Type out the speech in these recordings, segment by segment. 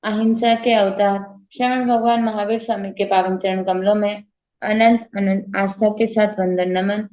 अहिंसा के अवतार श्रवण भगवान महावीर स्वामी के पावन चरण कमलों में अनंत अनंत आस्था के साथ वंदन नमन।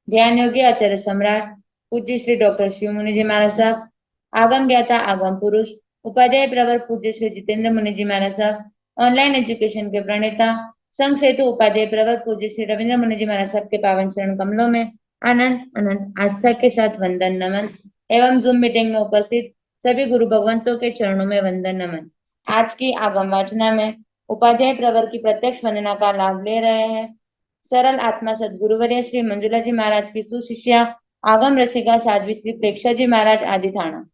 ध्यान योगी आचार्य सम्राट पूज्य श्री डॉक्टर शिव मुनि जी महाराज साहब, आगम ज्ञाता आगम पुरुष उपाध्याय प्रवर पूज्य श्री जितेंद्र मुनि जी महाराज साहब, ऑनलाइन एजुकेशन के प्रणेता संघ सेतु उपाध्याय प्रवर पूज्य श्री रविंद्र मुनि जी महाराज साहब के पावन चरण कमलों में अनंत अनंत आस्था के साथ वंदन नमन एवं जूम मीटिंग में उपस्थित सभी गुरु भगवंतों के चरणों में वंदन नमन। आज की आगम वाचना में उपाध्याय प्रवर की प्रत्यक्ष वंदना का लाभ ले रहे हैं सरल आत्मा सदगुरुवर्य श्री मंजुला जी महाराज की सुशिष्या आगम रसिका साध्वी श्री प्रेक्षा जी महाराज आदि थाना।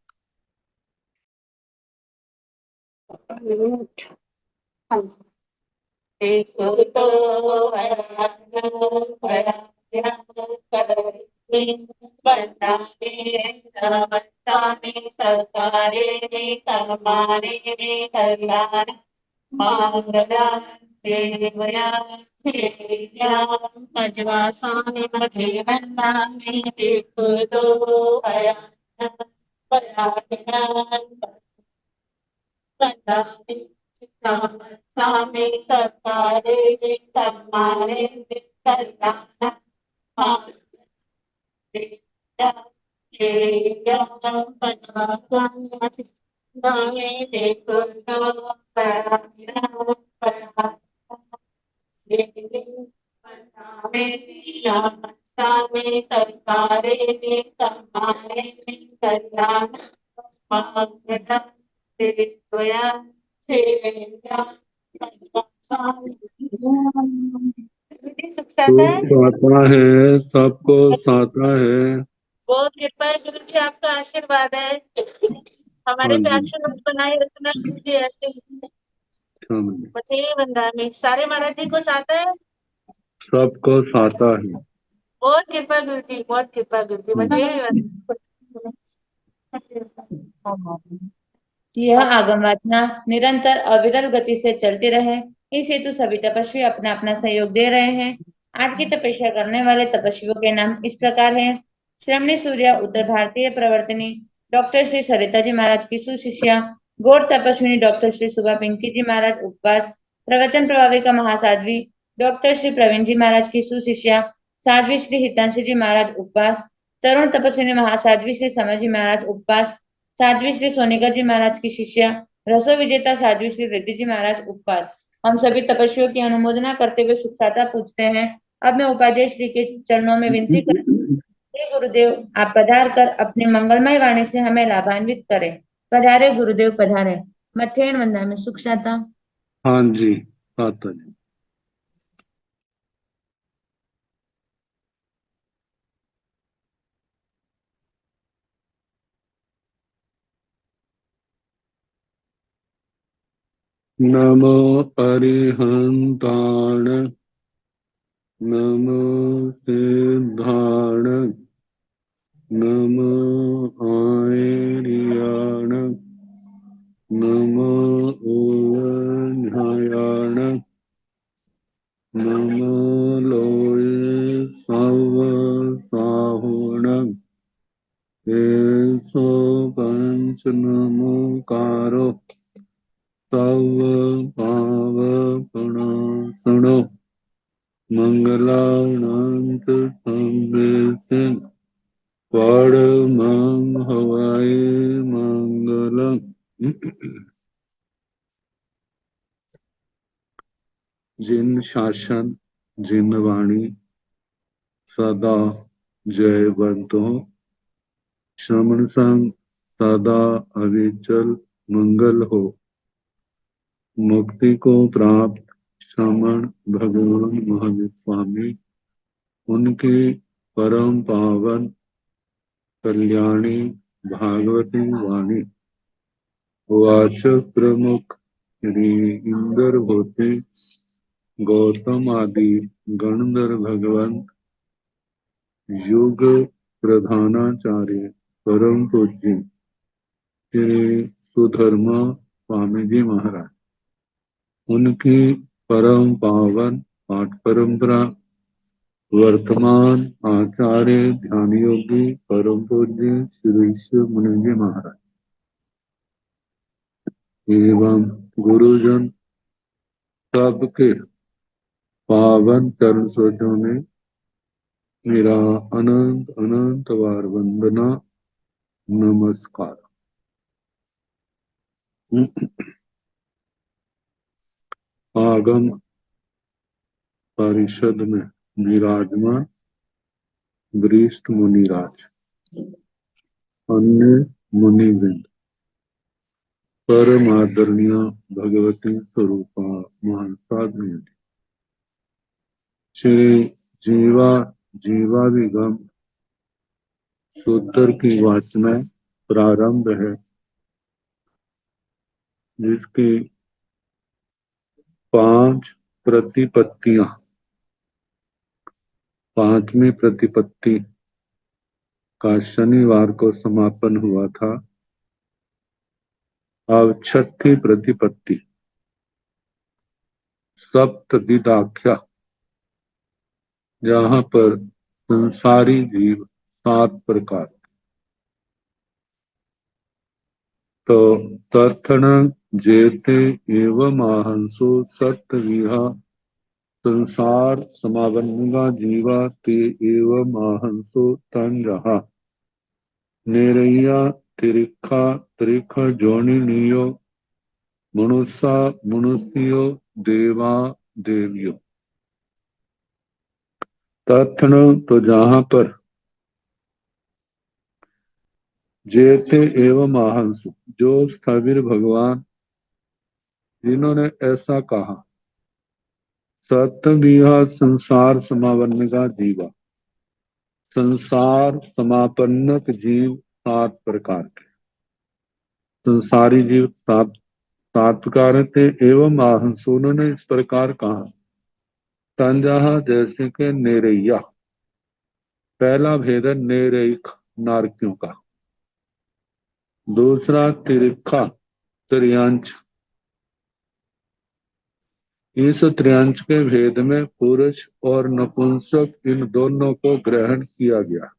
साता है, सबको साता है। बहुत कृपा है गुरु जी, आपका आशीर्वाद है। हमारे पे आशीर्वाद बनाए रखना गुरु जी। ऐसे बचे बंदा में सारे महाराज जी को साता है, सबको साता है। बहुत कृपा गुरु जी, बहुत कृपा गुरु जी। बचे यह आगम वासना निरंतर अविरल गति से चलती रहे, इस हेतु सभी तपस्वी अपना अपना सहयोग दे रहे हैं। आज की तपस्या करने वाले तपस्वियों के नाम इस प्रकार हैं। श्रमणी सूर्य उत्तर भारतीय प्रवर्तनी डॉक्टर श्री सरिता जी महाराज की सुशिष्या गौर तपस्विनी डॉक्टर श्री सुबा पिंकी जी महाराज उपवास, प्रवचन प्रभाविका महासाध्वी डॉक्टर श्री प्रवीण जी महाराज की सुशिष्या साध्वी श्री हितांशी जी महाराज उपवास, तरुण तपस्विनी महासाध्वी श्री समर जी महाराज उपवास, साध्वी श्री सोनिका जी महाराज की शिष्या रसो विजेता साध्वी श्री रेड्डी जी महाराज उपवास। हम सभी तपस्वियों की अनुमोदना करते हुए सुखसाता पूछते हैं। अब मैं उपाध्याय श्री के चरणों में विनती कर हे गुरुदेव, आप पधार कर अपनी मंगलमय वाणी से हमें लाभान्वित करें। पधारे गुरुदेव पधारे। मथेन वंदना में सुखसाता। हाँ जी, साता जी। नमो अरिहंताण नमो सिद्धाण नमो आयर्याण नमो ओयन्याण नमो लोये सव साहुण एसो पंच नमोकारो सव पावपणासनो मंगलानंत संवेसिन परमं हवाई मंगलम। जिन शासन जिन वाणी सदा जयवंत हो, श्रमण संग सदा अविचल मंगल हो। मुक्ति को प्राप्त श्रमण भगवान महावीर स्वामी उनकी परम पावन कल्याणी भागवती वाणी वाचक प्रमुख श्री इंदर होते गौतम आदि गणधर भगवंत युग प्रधानाचार्य परम पूज्य श्री सुधर्मा स्वामी जी महाराज उनकी परम पावन पाठ परंपरा वर्तमान आचार्य ध्यान योगी परम पूज्य श्री शिव मुनि जी महाराज एवं गुरुजन सबके पावन चरण सरोजों में मेरा अनंत अनंत बार वंदना नमस्कार। आगम परिषद में विराजमान वरिष्ठ मुनिराज, अन्य मुनिवृंद, परम आदरणीय भगवती स्वरूपा महान साधु, श्री जीवाभिगम सूत्र की वाचना प्रारंभ है, जिसकी 5 प्रतिपत्तियां, 5वीं प्रतिपत्ति का शनिवार को समापन हुआ था। अब 6ठी प्रतिपत्ति सप्तविदाख्या, जहां पर संसारी जीव 7 प्रकार। तो तत्ण जेते एवं आहंसो सत्विहा संसार समावन्गा जीवा ते एवं आहंसो तंजहा नेरैया तिरिखा त्रिख जोनिनियो मनुष्या मनुष्यो देवा देवियो। तत्ण तो जहां पर जेते एवं आहंसु, जो स्थविर भगवान जिन्होंने ऐसा कहा, सत्विहा संसार समापन्न का जीवा, संसार समापन्नक जीव 7 प्रकार के, संसारी जीव 7 प्रकार थे। एवं आहंसु, उन्होंने इस प्रकार कहा, तंजहा जैसे के नेरैया, पहला भेद है नेरैक नारकियों का, दूसरा तिरिखा त्रियांश, इस त्रियांश के भेद में पुरुष और नपुंसक इन दोनों को ग्रहण किया गया।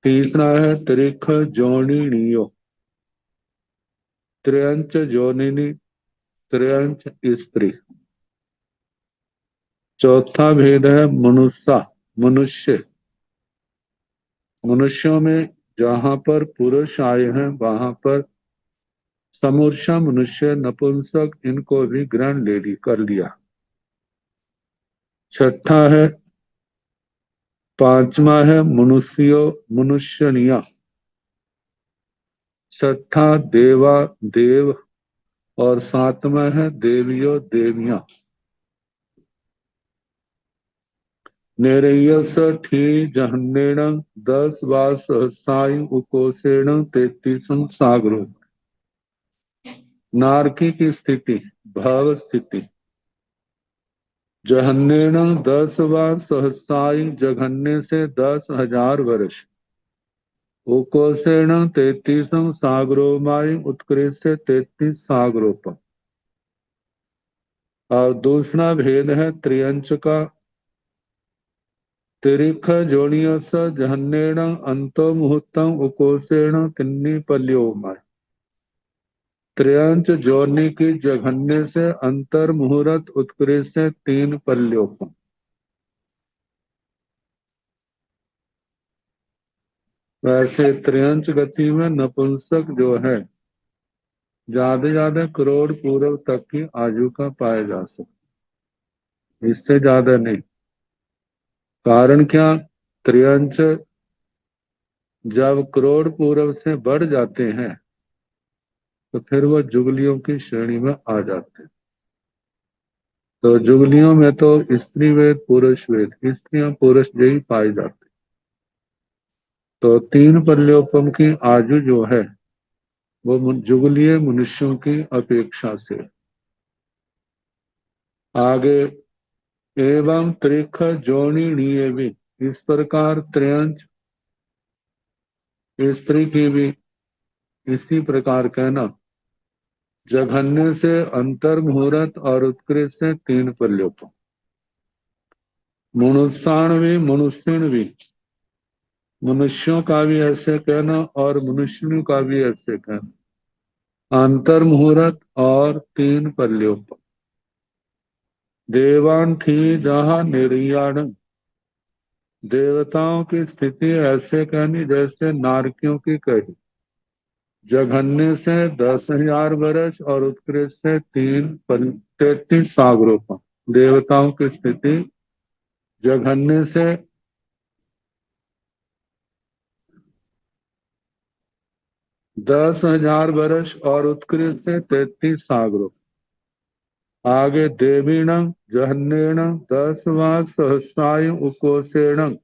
तीसरा है त्रिख जोनिनियो, त्रियंच जोनिनी, त्रियंच स्त्री। चौथा भेद है मनुष्य, मनुष्य, मनुष्यों में जहां पर पुरुष आए हैं वहां पर समूर्षा मनुष्य नपुंसक इनको भी ग्रहण कर लिया। छठा है, 5वां है मनुष्यो मनुष्यनिया, छठा देवा देव, और 7वां है देवियो देवियां। नेरयस ठी जहन्नेण 10 बार सहसाई उकोसेण 33 सागरों। नारकी की स्थिति भाव स्थिति, जहन्नेण 10 बार सहसाई, जघन्ने से 10,000 वर्ष, उकोसेण 33 सागरोमाई, उत्कृष्ट से 33 सागरों पर। और दूसरा भेद है त्रियंच का, तिरिख जोनियस जहन्नेण अंतो मुहूर्तम उकोसेण तिन्नी पल्योमाय। त्रियंच जोनि की जघन्य से अंतर मुहूर्त उत्कृष्ट से 3 पल्योपम। वैसे त्रियंच गति में नपुंसक जो है ज्यादा करोड़ पूर्व तक की आयु का पाया जा सकता, इससे ज्यादा नहीं। कारण क्या, त्रियंच जब करोड़ पूर्व से बढ़ जाते हैं तो फिर वो जुगलियों की श्रेणी में आ जाते हैं। तो जुगलियों में तो स्त्री वेद पुरुष वेद, स्त्रियां पुरुष यही पाई जाती। तो 3 पल्योपम की आयु जो है वो जुगलीय मनुष्यों की अपेक्षा से आगे। एवं त्रिख जोनिणीय भी, इस प्रकार त्रियंच स्त्री की भी इसी प्रकार कहना, जघन्य से अंतर मुहूर्त और उत्कृष्ट से 3 पल्योपम। मनुष्याणवी मनुष्यणवी, मनुष्यों का भी ऐसे कहना और मनुष्यों का भी ऐसे कहना। अंतर मुहूर्त और 3 पल्योपम। देवान थी जहाँ निर्याण, देवताओं की स्थिति ऐसे कहनी जैसे नारकियों की कही। जघन्य से 10,000 वर्ष और उत्कृष्ट से 33 सागरोपम। देवताओं की स्थिति जघन्य से 10,000 वर्ष और उत्कृष्ट से 33 सागरोपम। आगे देवीण जहन्येण 10 सहस्रायु उकोसेण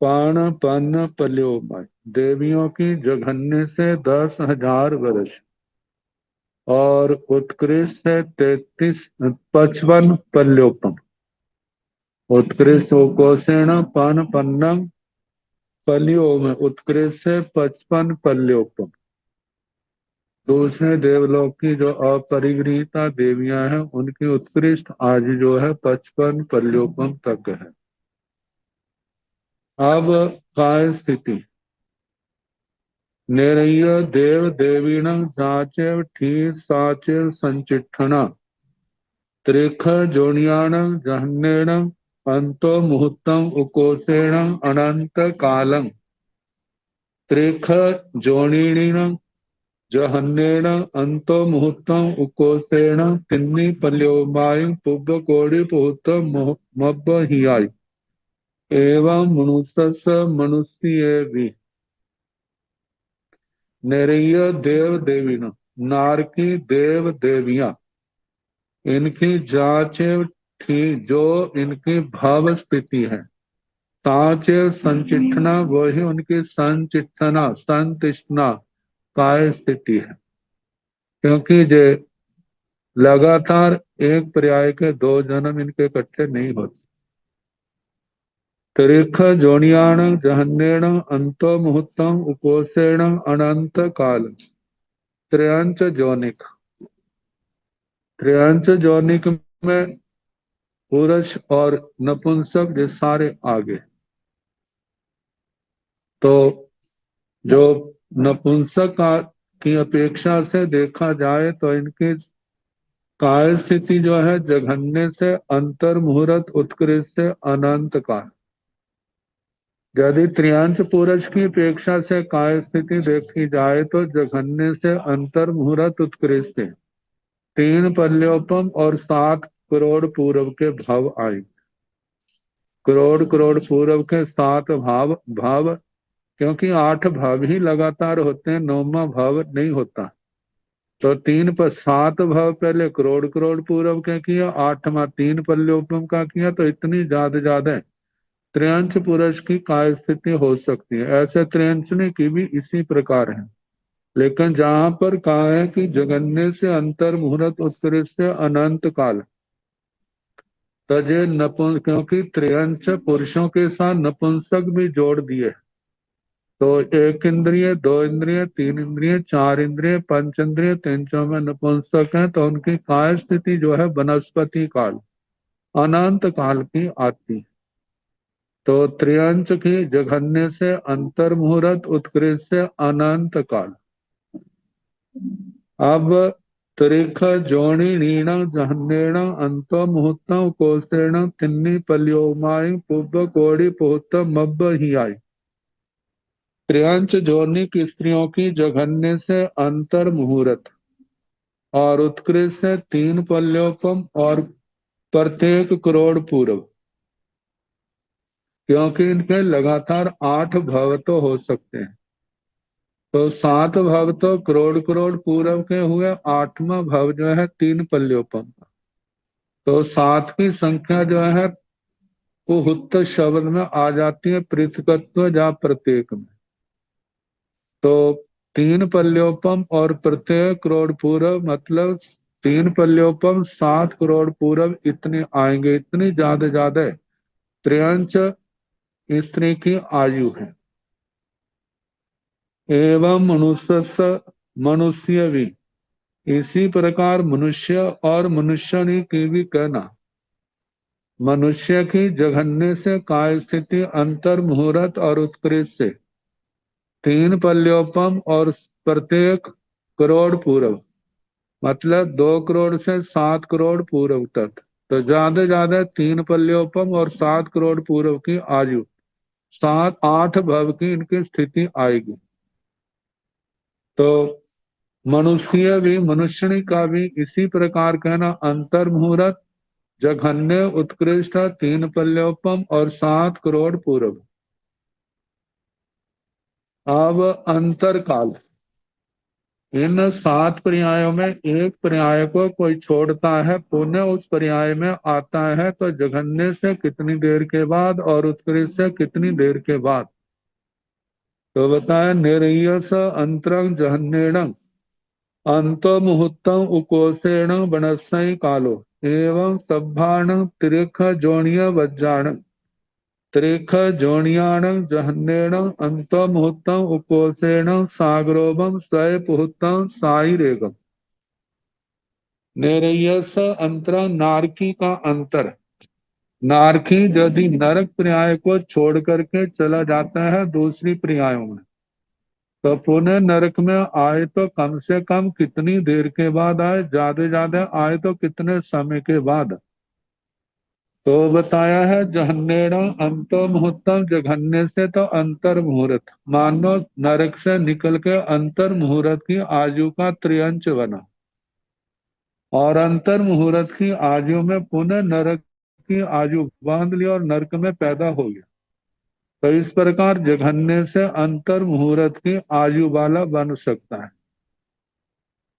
पाण पन्न पल्योमय। देवियों की जघन्य से 10,000 वर्ष और उत्कृष्ट से 55 पल्योपम। उत्कृष्ट उकोसेण पान पन्नम पल्योम, उत्कृष्ट से 55 पल्योपम। दूसरे देवलोक की जो अपरिगृहिता देवियां हैं उनकी उत्कृष्ट आयु जो है 55 पल्योपम तक है। अब काय स्थिति निरय देव देवीण जाचेव ठी साचेव संचिठना त्रिख जोनियाण जहन्नेण अंतो मुहूर्तम उकोसेण अनंत कालम त्रिख जोनिणीण जहन्नेण अंतो मुहूर्तम उकोसेण तिन्नी पल्योमायु पुब्ब कोड़ि पुहूत मब्ब हियाई एवं मनुष्य मनुष्य भी। निरय देव देवीण, नार की देव देवियां, इनकी जांच थी जो इनकी भाव स्थिति है। साच संचिठना वही उनकी संचिठना संतिष्ठना काय स्थिति है, क्योंकि जे लगातार एक पर्याय के 2 जन्म इनके इकट्ठे नहीं होते। त्रिख जोनियाण जहन्नेण अंतो मुहूर्तम उपोषेण अनंत काल। त्रयंच जोनिक, त्रयंच जोनिक में पुरुष और नपुंसक ये सारे आगे। तो जो नपुंसक की अपेक्षा से देखा जाए तो इनकी काय स्थिति जो है जघन्य से अंतर मुहूर्त उत्कृष्ट से अनंत काल। यदि त्रियांश पुरुष की अपेक्षा से काय स्थिति देखी जाए तो जघन्य से अंतर मुहूर्त उत्कृष्ट 3 पल्योपम और 7 करोड़ पूर्व के भाव आए। करोड़ करोड़ पूर्व के 7 भाव, क्योंकि 8 भाव ही लगातार होते हैं, 9वां भाव नहीं होता। तो 3 पर 7 भाव पहले करोड़ करोड़ पूर्व के किया, 8वां 3 पल्योपम का किया। तो इतनी ज्यादा त्रियांश पुरुष की काय स्थिति हो सकती है। ऐसे त्रियांशनी की भी इसी प्रकार है, लेकिन जहां पर कहा है कि जगन्य से अंतर मुहूर्त उत्कृष्ट से अनंत काल, तजे नपुंस, क्योंकि त्रियांश पुरुषों के साथ नपुंसक भी जोड़ दिए। तो 1 इंद्रिय 2 इंद्रिय 3 इंद्रिय 4 इंद्रिय 5 इंद्रिय 3 में नपुंसक है, तो उनकी काय स्थिति जो है वनस्पति काल अनंत काल की आती। तो त्रियांश की जघन्य से अंतर मुहूर्त उत्कृष्ट से अनंत काल। अब त्रिख जोणीण जहन्नेण अंतो मुहूर्त कोसेण तिन्नी पल्योमाय पुब्ब कोड़ि पुहूत मब्ब ही आई। त्रियांश जोनी की स्त्रियों की जघन्य से अंतर मुहूर्त और उत्कृष्ट से 3 पल्योपम और प्रत्येक करोड़ पूर्व, क्योंकि इनके लगातार 8 भाव तो हो सकते हैं। तो 7 भाव तो करोड़ करोड़ पूर्व के हुए, 8वां भाव जो है 3 पल्योपम का। तो 7 की संख्या जो है पुहुत शब्द में आ जाती है पृथकत्व या प्रत्येक में। तो 3 पल्योपम और प्रत्येक करोड़ पूर्व, मतलब 3 पल्योपम 7 करोड़ पूर्व इतने आएंगे। इतनी ज्यादा त्रियांश स्त्री की आयु है। एवं मनुष्य भी, इसी प्रकार मनुष्य और मनुष्यनी की भी कहना। मनुष्य की जघन्य से काय स्थिति अंतर मुहूर्त और उत्कृष्ट से 3 पल्योपम और प्रत्येक करोड़ पूर्व, मतलब 2 करोड़ से 7 करोड़ पूर्व तक। तो ज्यादा 3 पल्योपम और 7 करोड़ पूर्व की आयु, 7-8 भव की इनकी स्थिति आएगी। तो मनुष्यनी का भी इसी प्रकार कहना, अंतर मुहूर्त, जघन्य, उत्कृष्ट, 3 पल्योपम और 7 करोड़ पूर्व। अब अंतर काल, इन 7 पर्यायों में एक पर्याय को कोई छोड़ता है, पुनः उस पर्याय में आता है, तो जघन्य से कितनी देर के बाद और उत्कृष्ट से कितनी देर के बाद। तो बताए, निरयस अंतरं जहन्येण अंतो मुहूर्तम उकोसेण बनस्सई कालो एवं सभ्भाण त्रिख जोनिय वज्जाण त्रिख जोनियाण जहन्येण अंतो मुहूर्तम उकोसेण सागरोभम सय पुहुतम साई रेगम। निरयस अंतर, नारकी का अंतर। नारकी यदि नरक पर्याय को छोड़ करके चला जाता है दूसरी पर्यायों में, तो पुनः नरक में आए तो कम से कम कितनी देर के बाद आए, ज्यादा आए तो कितने समय के बाद। तो बताया है, जहन्नेण अंतो मुहूर्तम, जघन्य से तो अंतर मुहूर्त, मानो नरक से निकल के अंतर मुहूर्त की आयु का त्रियंच बना, और अंतर मुहूर्त की आयु में पुनः नरक की आयु बांध ली और नरक में पैदा हो गया। तो इस प्रकार जघन्य से अंतर मुहूर्त की आयु वाला बन सकता है।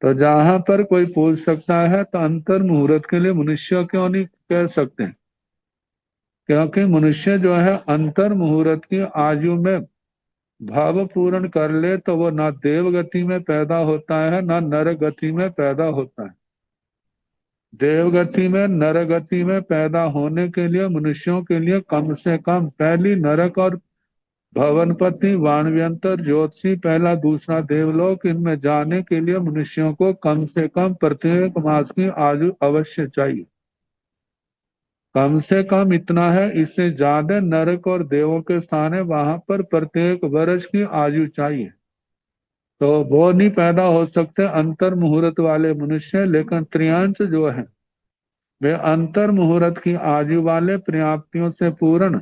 तो जहां पर कोई पूछ सकता है तो अंतर मुहूर्त के लिए मनुष्य क्यों नहीं कह सकते, क्योंकि मनुष्य जो है अंतर मुहूर्त की आयु में भाव पूर्ण कर ले तो वो ना देव गति में पैदा होता है ना नर गति में पैदा होता है। देव गति में नर गति में पैदा होने के लिए मनुष्यों के लिए कम से कम पहली नरक और भवनपति, वाणव्यंतर, ज्योतिषी, पहला दूसरा देवलोक, इनमें जाने के लिए मनुष्यों को कम से कम प्रत्येक मास की आयु अवश्य चाहिए। कम से कम इतना है, इससे ज्यादा नरक और देवों के स्थान है, वहां पर प्रत्येक वर्ष की आयु चाहिए। तो वो नहीं पैदा हो सकते अंतर मुहूर्त वाले मनुष्य, लेकिन त्रियांश जो है वे अंतर मुहूर्त की आयु वाले पर्याप्तियों से पूर्ण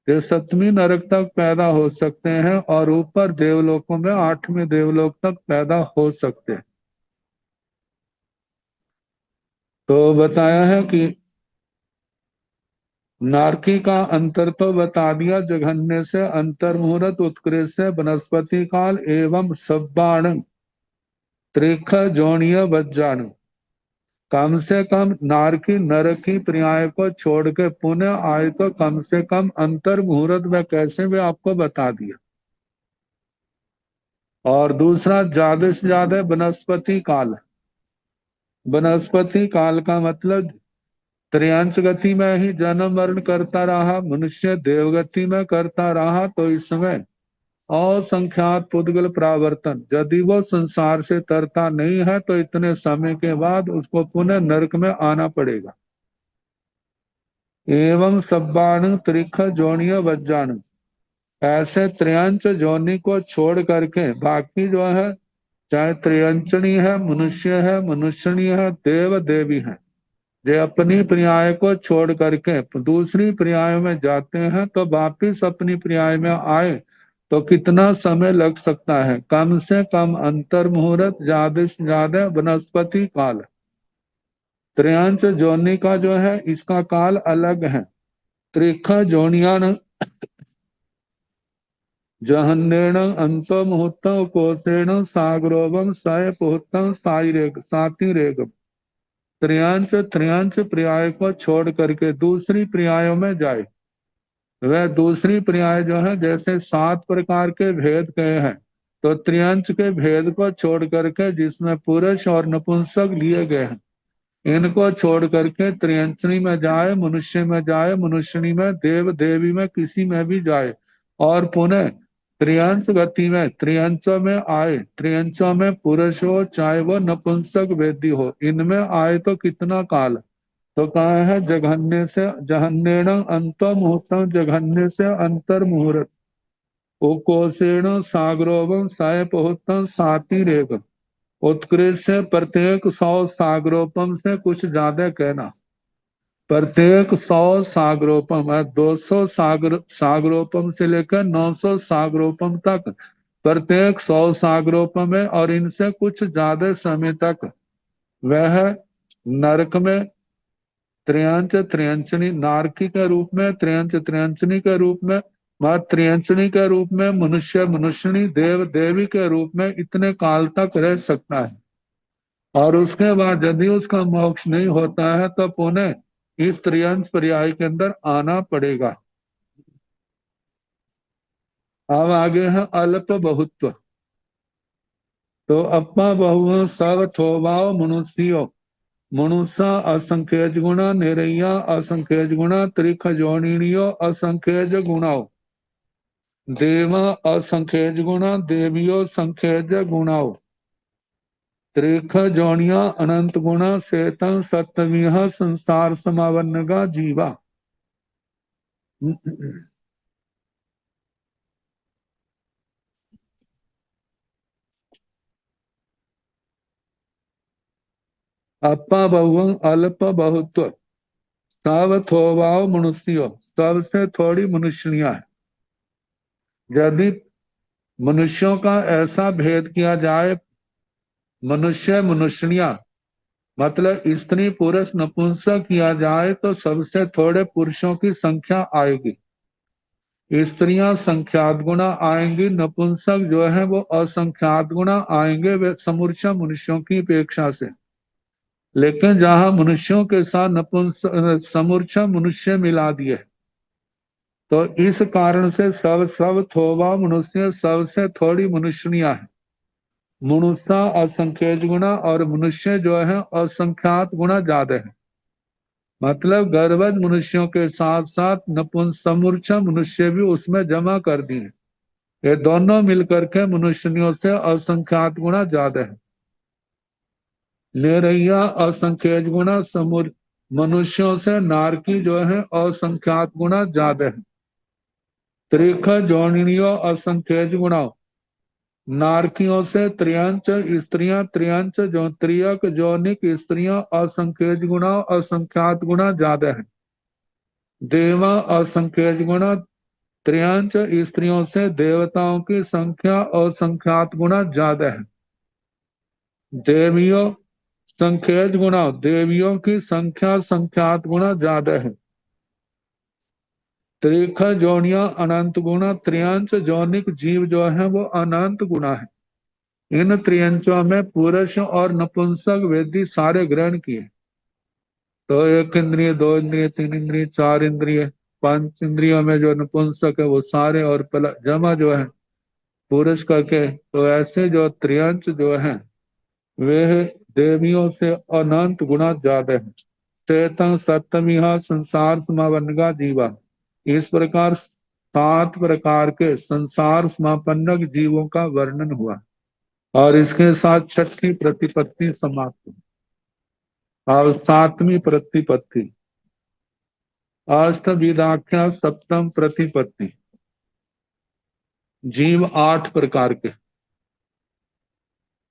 ये 7वीं नरक तक पैदा हो सकते हैं और ऊपर देवलोकों में 8वें देवलोक तक पैदा हो सकते हैं। तो बताया है कि नारकी का अंतर तो बता दिया, जघन्य से अंतर मुहूर्त, उत्कृष्ट से वनस्पति काल एवं सब्बाण त्रिख जोनिय बज्जाण। कम से कम नारकी नरकी पर्याय को छोड़ के पुनः आए तो कम से कम अंतर मुहूर्त में कैसे वे आपको बता दिया। और दूसरा ज्यादा से ज्यादा वनस्पति काल। वनस्पति काल का मतलब त्रियांश गति में ही जन्म मरण करता रहा, मनुष्य देवगति में करता रहा, तो इसमें असंख्यात पुद्गल प्रावर्तन, यदि वो संसार से तरता नहीं है तो इतने समय के बाद उसको पुनः नरक में आना पड़ेगा। एवं सब्बाणु त्रिख जोनिय वज्जाणु, ऐसे त्रियंच जोनि को छोड़ करके बाकी जो है, चाहे त्रियंचनी है, मनुष्यनी है, देव देवी है, जो अपनी पर्याय को छोड़ करके दूसरी पर्याय में जाते हैं तो वापिस अपनी पर्याय में आए तो कितना समय लग सकता है। कम से कम अंतर मुहूर्त, ज्यादा से ज्यादा वनस्पति काल। त्रियांश जोनि का जो है इसका काल अलग है। त्रिख जोनियान जहन्नेण अंतो मुहूर्तम कोसेण सागरोभम सय पुहुतम साती रेगम। त्रियांश पर्याय को छोड़ करके दूसरी पर्यायों में जाए। वह दूसरी पर्याय जो है, जैसे 7 प्रकार के भेद कहे हैं, तो त्रियांश के भेद को छोड़ करके जिसमें पुरुष और नपुंसक लिए गए हैं, इनको छोड़ करके त्रियंचनी में जाए, मनुष्य में जाए, मनुष्यनी में, देव देवी में, किसी में भी जाए और पुनः त्रियंश गति में त्रियंशों में आए। त्रियंशों में पुरुष हो चाहे वो नपुंसक वेदी हो, इनमें आए तो कितना काल। तो कहा है जघन्य से जहन्येण अंतर मुहूर्तम, जघन्य से अंतर मुहूर्त, उकोसेण सागरोभम साय पहुतम साती रेगम। उत्कृष्ट से प्रत्येक 100 सागरोपम से कुछ ज्यादा कहना। प्रत्येक 100 सागरोपम है, 200 सागरोपम से लेकर 900 सागरोपम तक प्रत्येक 100 सागरोपम है, और इनसे कुछ ज्यादा समय तक वह नरक में त्रियंच त्रियंचनी नारकी के रूप में, त्रियंच त्रियंचनी के रूप में, त्रियंचनी के रूप में, मनुष्य मनुष्यनी, देव देवी के रूप में इतने काल तक रह सकता है। और उसके बाद यदि उसका मोक्ष नहीं होता है तो पुनः इस त्रियंच पर्याय के अंदर आना पड़ेगा। अब आगे है अल्प बहुत्व। तो अपा बहु सब थोभाव मनुष्यो, मनुष्य असंख्यज गुणा, निरैया असंख्यज गुणा, त्रिख जोनियो असंख्यज गुणाओ, देवा असंख्यज गुणा, देवियो संख्यज गुणाओ, त्रिख जोनिया अनंत गुणा, सेतन सप्तमीह संसार समावन्न का जीवा। अपा बहु अल्प बहुत्व, सब थोवाओ मनुष्यो, सबसे थोड़ी मनुष्यनिया है। यदि मनुष्यों का ऐसा भेद किया जाए, मनुष्य मनुष्यनिया मतलब स्त्री पुरुष नपुंसक किया जाए, तो सबसे थोड़े पुरुषों की संख्या आएगी, स्त्रियां संख्यात गुणा आएंगी, नपुंसक जो है वो असंख्यात गुणा आएंगे वे समूर्चा मनुष्यों की अपेक्षा से। लेकिन जहां मनुष्यों के साथ नपुंसक समूर्चा मनुष्य मिला दिए, तो इस कारण से सब थोवा मनुष्य सबसे थोड़ी मनुष्यनिया है। मनुष्य असंख्यज गुणा और मनुष्य जो है असंख्यात गुणा ज्यादा है। मतलब गर्भज मनुष्यों के साथ साथ समूर्छा मनुष्य भी उसमें जमा कर दिए। ये दोनों मिलकर के मनुष्यों से असंख्यात गुणा ज्यादा है। निरैया असंख्यज गुणा मनुष्यों से नारकी जो है असंख्यात गुणा ज्यादा है। त्रिख जोनियो असंख्यज गुणा, नारकियों से त्रियंच स्त्रियां, त्रियंच जो त्रियक जोनिक स्त्रियां असंख्यज गुणा असंख्यात गुणा ज्यादा है। देवा असंख्यज गुणा, त्रियंच स्त्रियों से देवताओं की संख्या असंख्यात गुणा ज्यादा है। देवियों संख्यज गुणा, देवियों की संख्या संख्यात गुणा ज्यादा है। त्रिख जोनिया अनंत गुणा, त्रियंच जोनिक जीव जो है वो अनंत गुणा है। इन त्रियंचों में पुरुष और नपुंसक वेदी सारे ग्रहण किए। तो एक इंद्रिय, दो इंद्रिय, तीन इंद्रिय, चार इंद्रिय, पांच इंद्रियों में जो नपुंसक है वो सारे, और जमा जो है पुरुष करके, तो ऐसे जो त्रियंच जो है वे देवियों से अनंत गुना ज्यादा है। चेतन सप्तमिहा संसार समापन का जीवा, इस प्रकार 7 प्रकार के संसार समापन्नक जीवों का वर्णन हुआ, और इसके साथ छठी प्रतिपत्ति समाप्त हुई। और 7वीं प्रतिपत्ति अष्टविधाख्या सप्तम प्रतिपत्ति, जीव 8 प्रकार के,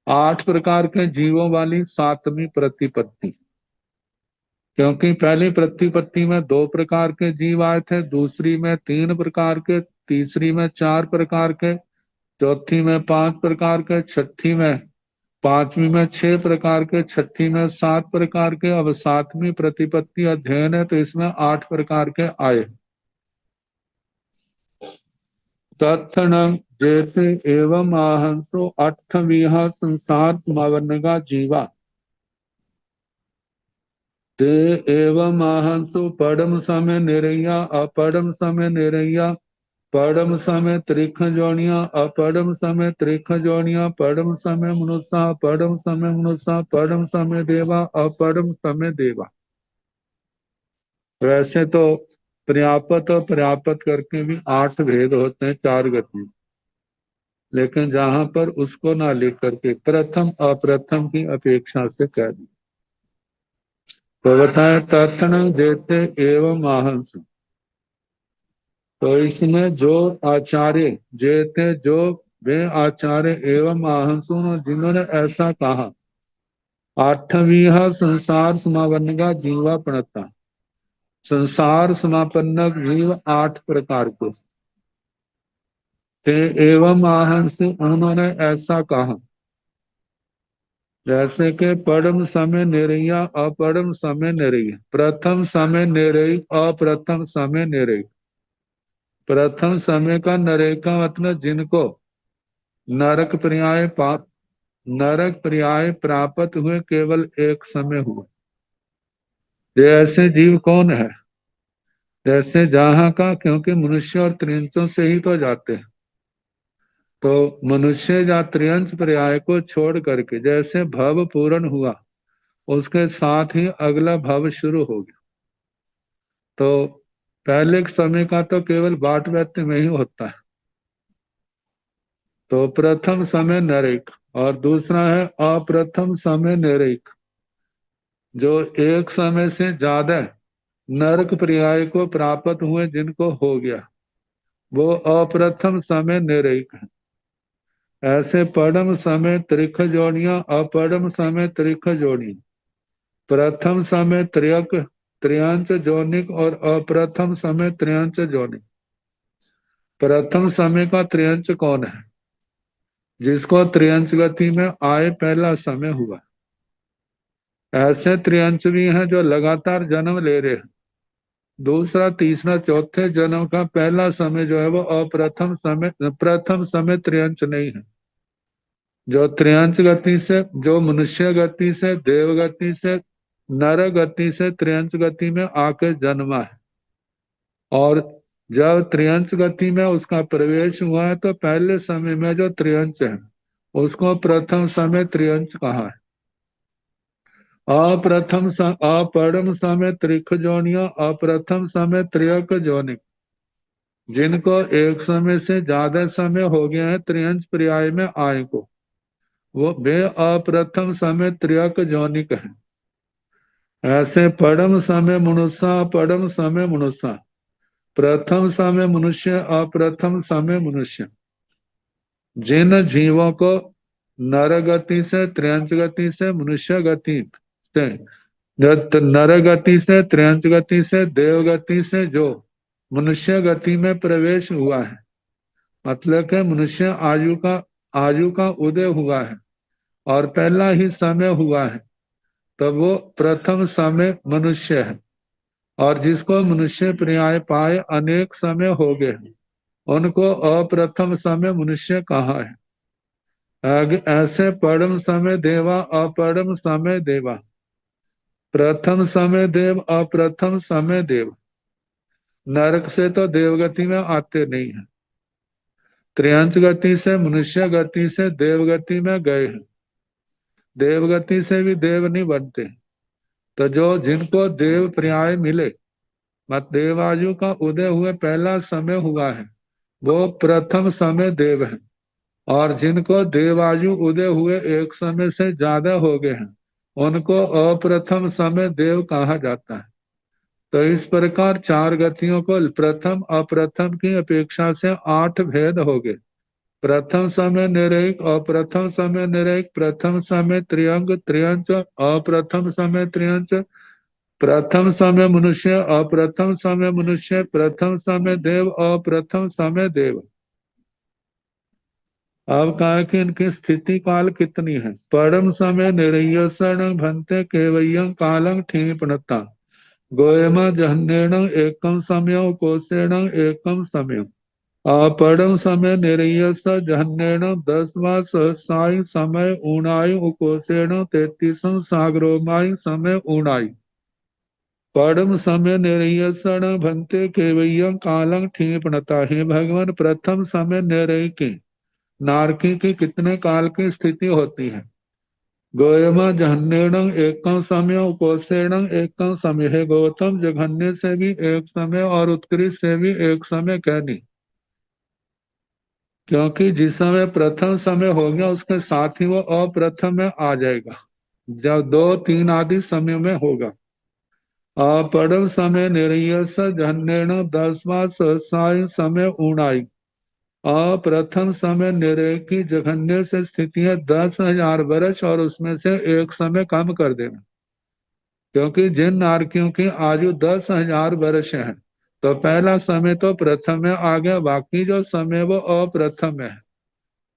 8 प्रकार के जीवों वाली 7वीं प्रतिपत्ति। क्योंकि पहली प्रतिपत्ति में 2 प्रकार के जीव आए थे, दूसरी में 3 प्रकार के, तीसरी में 4 प्रकार के, चौथी में 5 प्रकार के, छठी में, 5वीं में 6 प्रकार के, छठी में 7 प्रकार के। अब 7वीं प्रतिपत्ति अध्ययन है तो इसमें 8 प्रकार के आए। तत्ण जैसे एवं आहंसो 8वीं संसार समावर्ण जीवा, ते एवं आहंसो पड़म समय निरैया, अपड़म समय निरैया, पड़म समय त्रिख जोनिया, अपड़म समय त्रिख जोनिया, पड़म समय मनुष्य, पड़म समय मनुष्य, पड़म समय देवा, अपड़म समय देवा। वैसे तो पर्यापत और पर्यापत करके भी 8 भेद होते हैं 4 गति, लेकिन जहां पर उसको ना लिख करके प्रथम अप्रथम की अपेक्षा से कह दी। तो बताए तत्ण जैसे एवं आहंस, तो इसमें जो आचार्य जैसे जो वे आचार्य एवं महांसुओं जिन्होंने ऐसा कहा। आठवीं संसार समापन का जीवा प्रणता। संसार समापन्न जीव 8 प्रकार के थे। एवं आहंस उन्होंने ऐसा कहा। जैसे कि परम समय निरैया अपरम समय निरैया, प्रथम समय निरय अप्रथम समय निरय। प्रथम समय का नरक का मतलब जिनको नरक पर्याय प्राप्त हुए केवल एक समय हुए। ये ऐसे जीव कौन है? जैसे जहां का, क्योंकि मनुष्य और त्रिंचों से ही तो जाते हैं, तो मनुष्य या त्रियंश पर्याय को छोड़ करके जैसे भव पूर्ण हुआ उसके साथ ही अगला भव शुरू हो गया। तो पहले के समय का तो केवल बाट व्यक्ति में ही होता है। तो प्रथम समय नरक और दूसरा है अप्रथम समय नरक। जो एक समय से ज्यादा नरक पर्याय को प्राप्त हुए जिनको हो गया वो अप्रथम समय नरक है। ऐसे परम समय त्रिख जोड़ियां, अपरम समय त्रिख जोड़ी। प्रथम समय त्रियांश जोनिक और अप्रथम समय त्रियांश जोनिक। प्रथम समय का त्रियांश कौन है? जिसको त्रियांश गति में आए पहला समय हुआ। ऐसे त्रियांश भी हैं जो लगातार जन्म ले रहे हैं। दूसरा तीसरा चौथे जन्म का पहला समय जो है वो अप्रथम समय, प्रथम समय त्रियांश नहीं है। जो त्रियांश गति से, जो मनुष्य गति से, देव गति से, नर गति से त्रियांश गति में आके जन्मा है। और जब त्रियांश गति में उसका प्रवेश हुआ है तो पहले समय में जो त्रियांश है उसको प्रथम समय त्रियांश कहा है। अपरम समय त्रिख जोनिया, अप्रथम समय त्रियक जोनिक। जिनको एक समय से ज्यादा समय हो गया है त्रियंश पर्याय में आय को, वो वे अप्रथम समय त्रियक जोनिक है। ऐसे परम समय मनुष्य, परम समय मनुष्य, प्रथम समय मनुष्य, अप्रथम समय मनुष्य। जिन जीवों को नर गति से, त्रियंश गति से, मनुष्य गति से, नर गति से, त्रियंश गति से, देव गति से जो मनुष्य गति में प्रवेश हुआ है, मतलब कि मनुष्य आयु का उदय हुआ है और पहला ही समय हुआ है, तब वो प्रथम समय मनुष्य है। और जिसको मनुष्य पर्याय पाए अनेक समय हो गए उनको अप्रथम समय मनुष्य कहा है। ऐसे परम समय देवा, अपरम समय देवा, प्रथम समय देव, अप्रथम समय देव। नरक से तो देवगति में आते नहीं है, त्रियंश गति से, मनुष्य गति से देवगति में गए हैं। देवगति से भी देव नहीं बनते। तो जो जिनको देव पर्याय मिले, मत देवायु का उदय हुए पहला समय हुआ है, वो प्रथम समय देव है। और जिनको देवायु उदय हुए एक समय से ज्यादा हो गए हैं उनको अप्रथम समय देव कहा जाता है। तो इस प्रकार 4 गतियों को प्रथम अप्रथम की अपेक्षा से 8 भेद हो गए। प्रथम समय निरयक, अप्रथम समय निरयक, प्रथम समय त्रियंग त्रियंच, अप्रथम समय त्रियंच, प्रथम समय मनुष्य, अप्रथम समय मनुष्य, प्रथम समय देव, अप्रथम समय देव। अब कहा कि इनकी स्थिति काल कितनी है। परम समय निरयसण भंते केवयं कालं ठीपणता गोयम जहन्नेण एकम समय कोशेण एकम समय। अपरम समय निरयस जहन्नेण 10वां सहसाई समय ऊणाई उकोशेण 33 सागरोमाई समय ऊणाई। परम समय निरयसण भंते केवयं कालं ठीपणता। हे भगवान, प्रथम समय निरय की नारकी की कितने काल की स्थिति होती है। गोयमा जघन्यण एकम समय, कोशेण एकम समय। है गौतम, जघन्य से भी एक समय और उत्कृष्ट से भी एक समय कहनी, क्योंकि जिस समय प्रथम समय हो गया उसके साथ ही वो अप्रथम में आ जाएगा जब 2, 3 आदि समय में होगा। अपरम समय निरयस जघन्यण 10वां सहसाई समय ऊणाई। अप्रथम समय निरेकी जघन्य से स्थितियां 10,000 वर्ष और उसमें से एक समय कम कर देना, क्योंकि जिन नारकियों की आयु 10,000 वर्ष है तो पहला समय तो प्रथम में आ गया, बाकी जो समय वो अप्रथम है।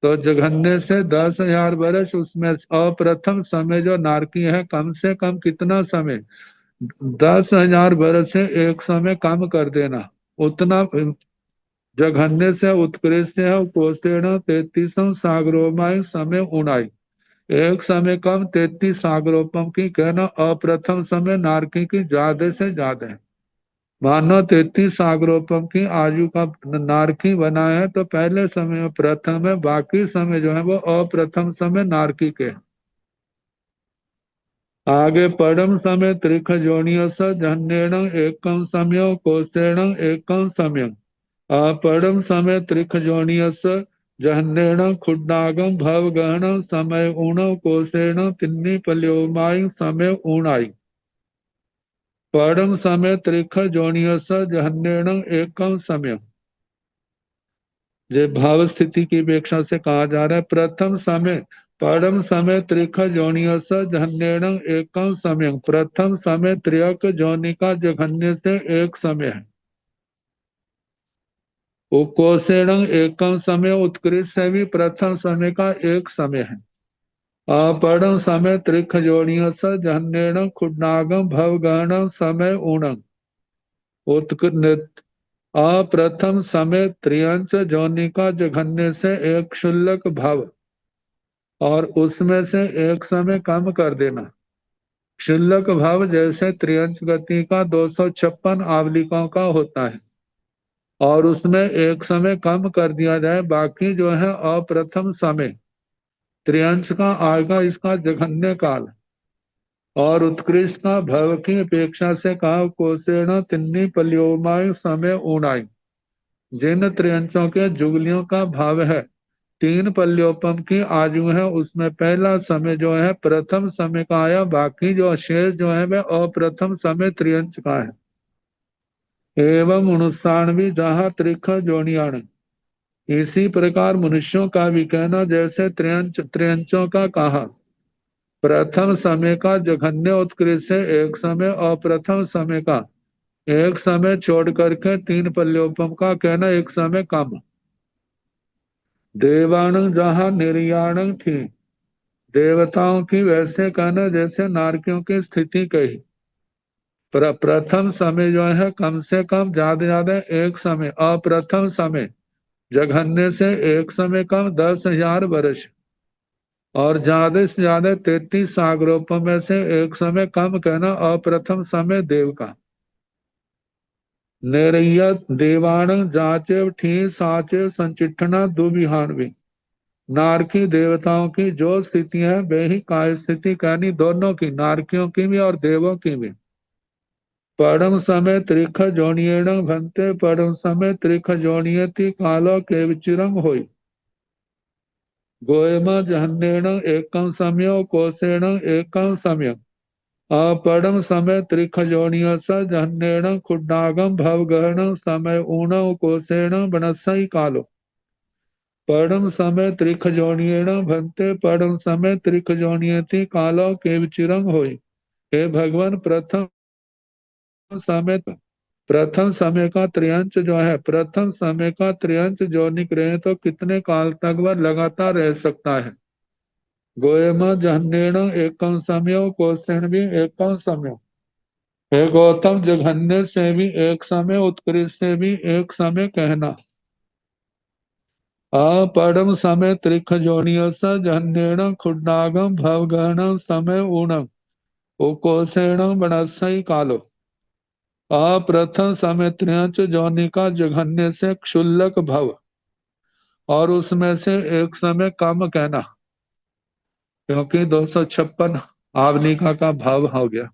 तो जघन्य से 10,000 वर्ष, उसमें अप्रथम समय जो नारकी है कम से कम कितना समय, 10,000 वर्ष से एक समय कम कर देना, उतना जघन्य से उत्कृष्ट है। कोसेण 33 सागरोमाई समय उड़ाई, एक समय कम 33 सागरोपम की कहना अप्रथम समय नारकी की ज्यादा से ज्यादा है। मानो 33 सागरोपम की आयु का नारकी बना है तो पहले समय में प्रथम है, बाकी समय जो है वो अप्रथम समय नारकी के। आगे परम समय त्रिख जोनिय जन्येण एकम समय कोसेण एकम समय, परम समय त्रिख जोनिय जहन्येण खुड्डागम भव गहन समय ऊण कोसेण तिन्नी पल्योमाई समय ऊणाई। परम समय त्रिख जोनिय जहन्येण एकम समय, ये भाव स्थिति की अपेक्षा से कहा जा रहा है। प्रथम समय परम समय त्रिख जोनिय जहन्येण एकम समय, प्रथम समय त्रियक जोनि का जघन्य से एक समय है। कोसेण एकम समय, उत्कृष्ट है भी प्रथम समय का एक समय है। अपरम समय त्रिख जोनिय जहन्येण खुड्नागम भवगहन समय ऊणम, उत्कृष्ट अप्रथम समय त्रियंच जोनि का जघन्य से एक क्षुल्लक भाव और उसमें से एक समय कम कर देना। क्षुल्लक भाव जैसे त्रियंच गति का 256 आवलिकाओं का होता है और उसमें एक समय कम कर दिया जाए, बाकी जो है अप्रथम समय त्रियंश का आएगा इसका जघन्य काल, और उत्कृष्ट का भव की अपेक्षा से कहा कोसेण तिन्नी पल्योमाय समय ऊणाई। जिन त्रियंशों के जुगलियों का भाव है 3 पल्योपम की आयु है, उसमें पहला समय जो है प्रथम समय का आया, बाकी जो शेष जो है वह अप्रथम समय त्रियंश का है। एवं 99 जहाँ त्रिख जोनियाण, इसी प्रकार मनुष्यों का भी कहना जैसे त्रियंचों का कहा प्रथम समय का जघन्य उत्कृष्ट है, एक समय अप्रथम समय का एक समय छोड़ करके 3 पल्योपम का कहना एक समय कम। देवाणु जहाँ निर्याण थी, देवताओं की वैसे कहना जैसे नारकियों की स्थिति कही। प्रथम समय जो है कम से कम ज्यादा एक समय, अप्रथम समय जघन्य से एक समय कम 10,000 वर्ष और ज्यादा से ज्यादा 33 सागरोपम में से एक समय कम कहना अप्रथम समय देव का। निरयत देवाण जाचे ठी साचे संचिठना दुविहानवी, नारकी देवताओं की जो स्थिति है वे ही काय स्थिति कहनी, दोनों की, नारकियों की भी और देवों की भी। परम समय त्रिख जोनियेण भंते, परम समय त्रिख जोनियति कालो के विचिरंग होई। गोयम जहन्येण एकम समय कोसेण एकम समय, अपरम समय त्रिख जोनिय जहन्येण खुड्डागम भवगहन समय ऊण कोसेण बनसई कालो। परम समय त्रिख जोनियेण भंते, परम समय त्रिख जोनियति कालो के विचिरंग होई। हे भगवान, प्रथम समय का त्रियंच जो है, प्रथम समय का त्रियंच जो निकले तो कितने काल तक वह लगातार रह सकता है। गोयम जहन्येण एकम समय कोसेण भी एकम समय, हे गौतम जघन्य से भी एक समय उत्कृष्ट से भी एक समय कहना। अपरम समय त्रिख जोनिय जहन्येण खुड्डागम भवगहन समय ऊणम उकोसेण बनसई कालो। अप्रथम समय त्रियंच जोनि का जघन्य से क्षुल्लक भव और उसमें से एक समय कम कहना, क्योंकि 256 आवलिका का भाव हो गया।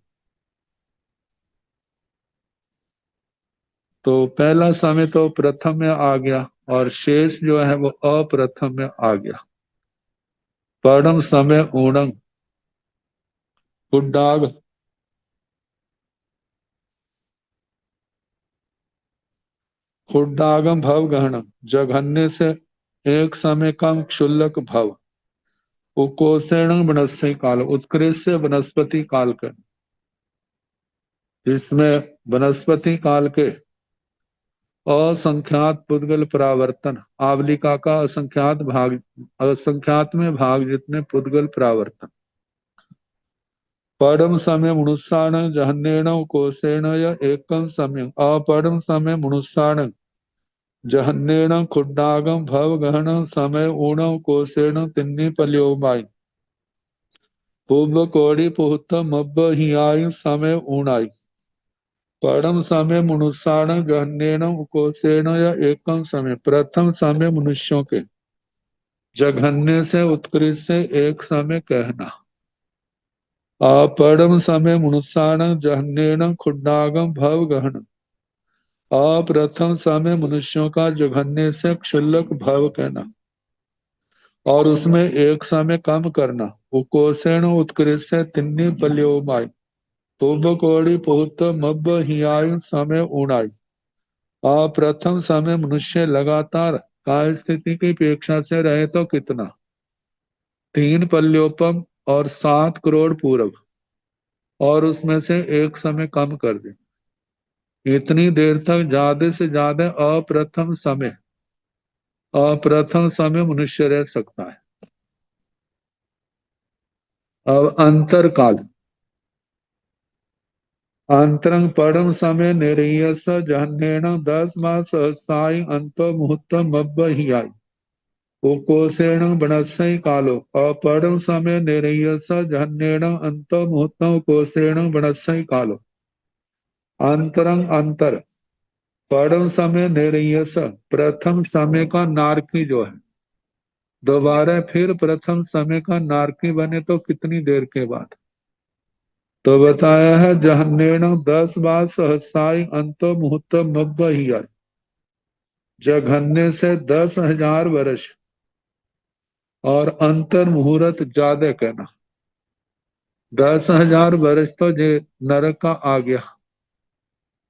तो पहला समय तो प्रथम में आ गया और शेष जो है वो अप्रथम में आ गया। परम समय ऊणंग खुड्डाग, खुड्डागम भव गहन, जघन्य से एक समय कम क्षुल्लक भव उकोषेण वनस्पति काल उत्कृष्ट वनस्पति काल के, जिसमें वनस्पति काल के असंख्यात पुद्गल परावर्तन, आवलिका का असंख्यात में भाग जितने पुद्गल परावर्तन, परम समय मनुष्याण जहन्नेण कोशेण या एकम समय अपरम समय मनुष्याण जहन्नेण खुड्डागम भव गहन समय ऊण कोशेण तिन्नी पल्योबाई पूर्व कोड़ी पुहत मब्ब हियाय समय ऊणाई परम समय मनुष्याण गहनेन कोशेण या एकम समय, प्रथम समय मनुष्यों के जघन्य से उत्कृष्ट से एक समय कहना, अपरम समय मनुष्याण जहन्नेन खुड्डागम भव गहन, अप्रथम समय मनुष्यों का जघन्य से क्षुल्लक भव कहना और उसमें एक समय कम करना, उकोषेण उत्कृष्ट से तिन्नी पल्योमाई पूर्व कोड़ी पुहत मब्ब हियाय समय ऊणाई, प्रथम समय मनुष्य लगातार काय स्थिति की अपेक्षा से रहे तो कितना 3 पल्योपम और 7 करोड़ पूर्व, और उसमें से एक समय कम कर दे, इतनी देर तक ज्यादा से ज्यादा अप्रथम समय मनुष्य रह सकता है। अब अंतर काल, अंतरंग परम समय निरयस जहन्नेण 10 मास सहसाई अंत मुहूर्त मब्ब ही आई उकोषेण वनस्सै कालो अपरम समय निरयस जहन्नेण अंत मुहूर्त कोषेण वनस्सै कालो, अंतरंग अंतर परम समय निरयस प्रथम समय का नारकी जो है दोबारा फिर प्रथम समय का नारकी बने तो कितनी देर के बाद, तो बताया है जहन्नेण 10 बार सहसाई अंत मुहूर्त मब्ब ही आई, जघन्य से 10,000 वर्ष और अंतर मुहूर्त ज्यादा कहना, 10,000 वर्ष तो जे नरक का आ गया,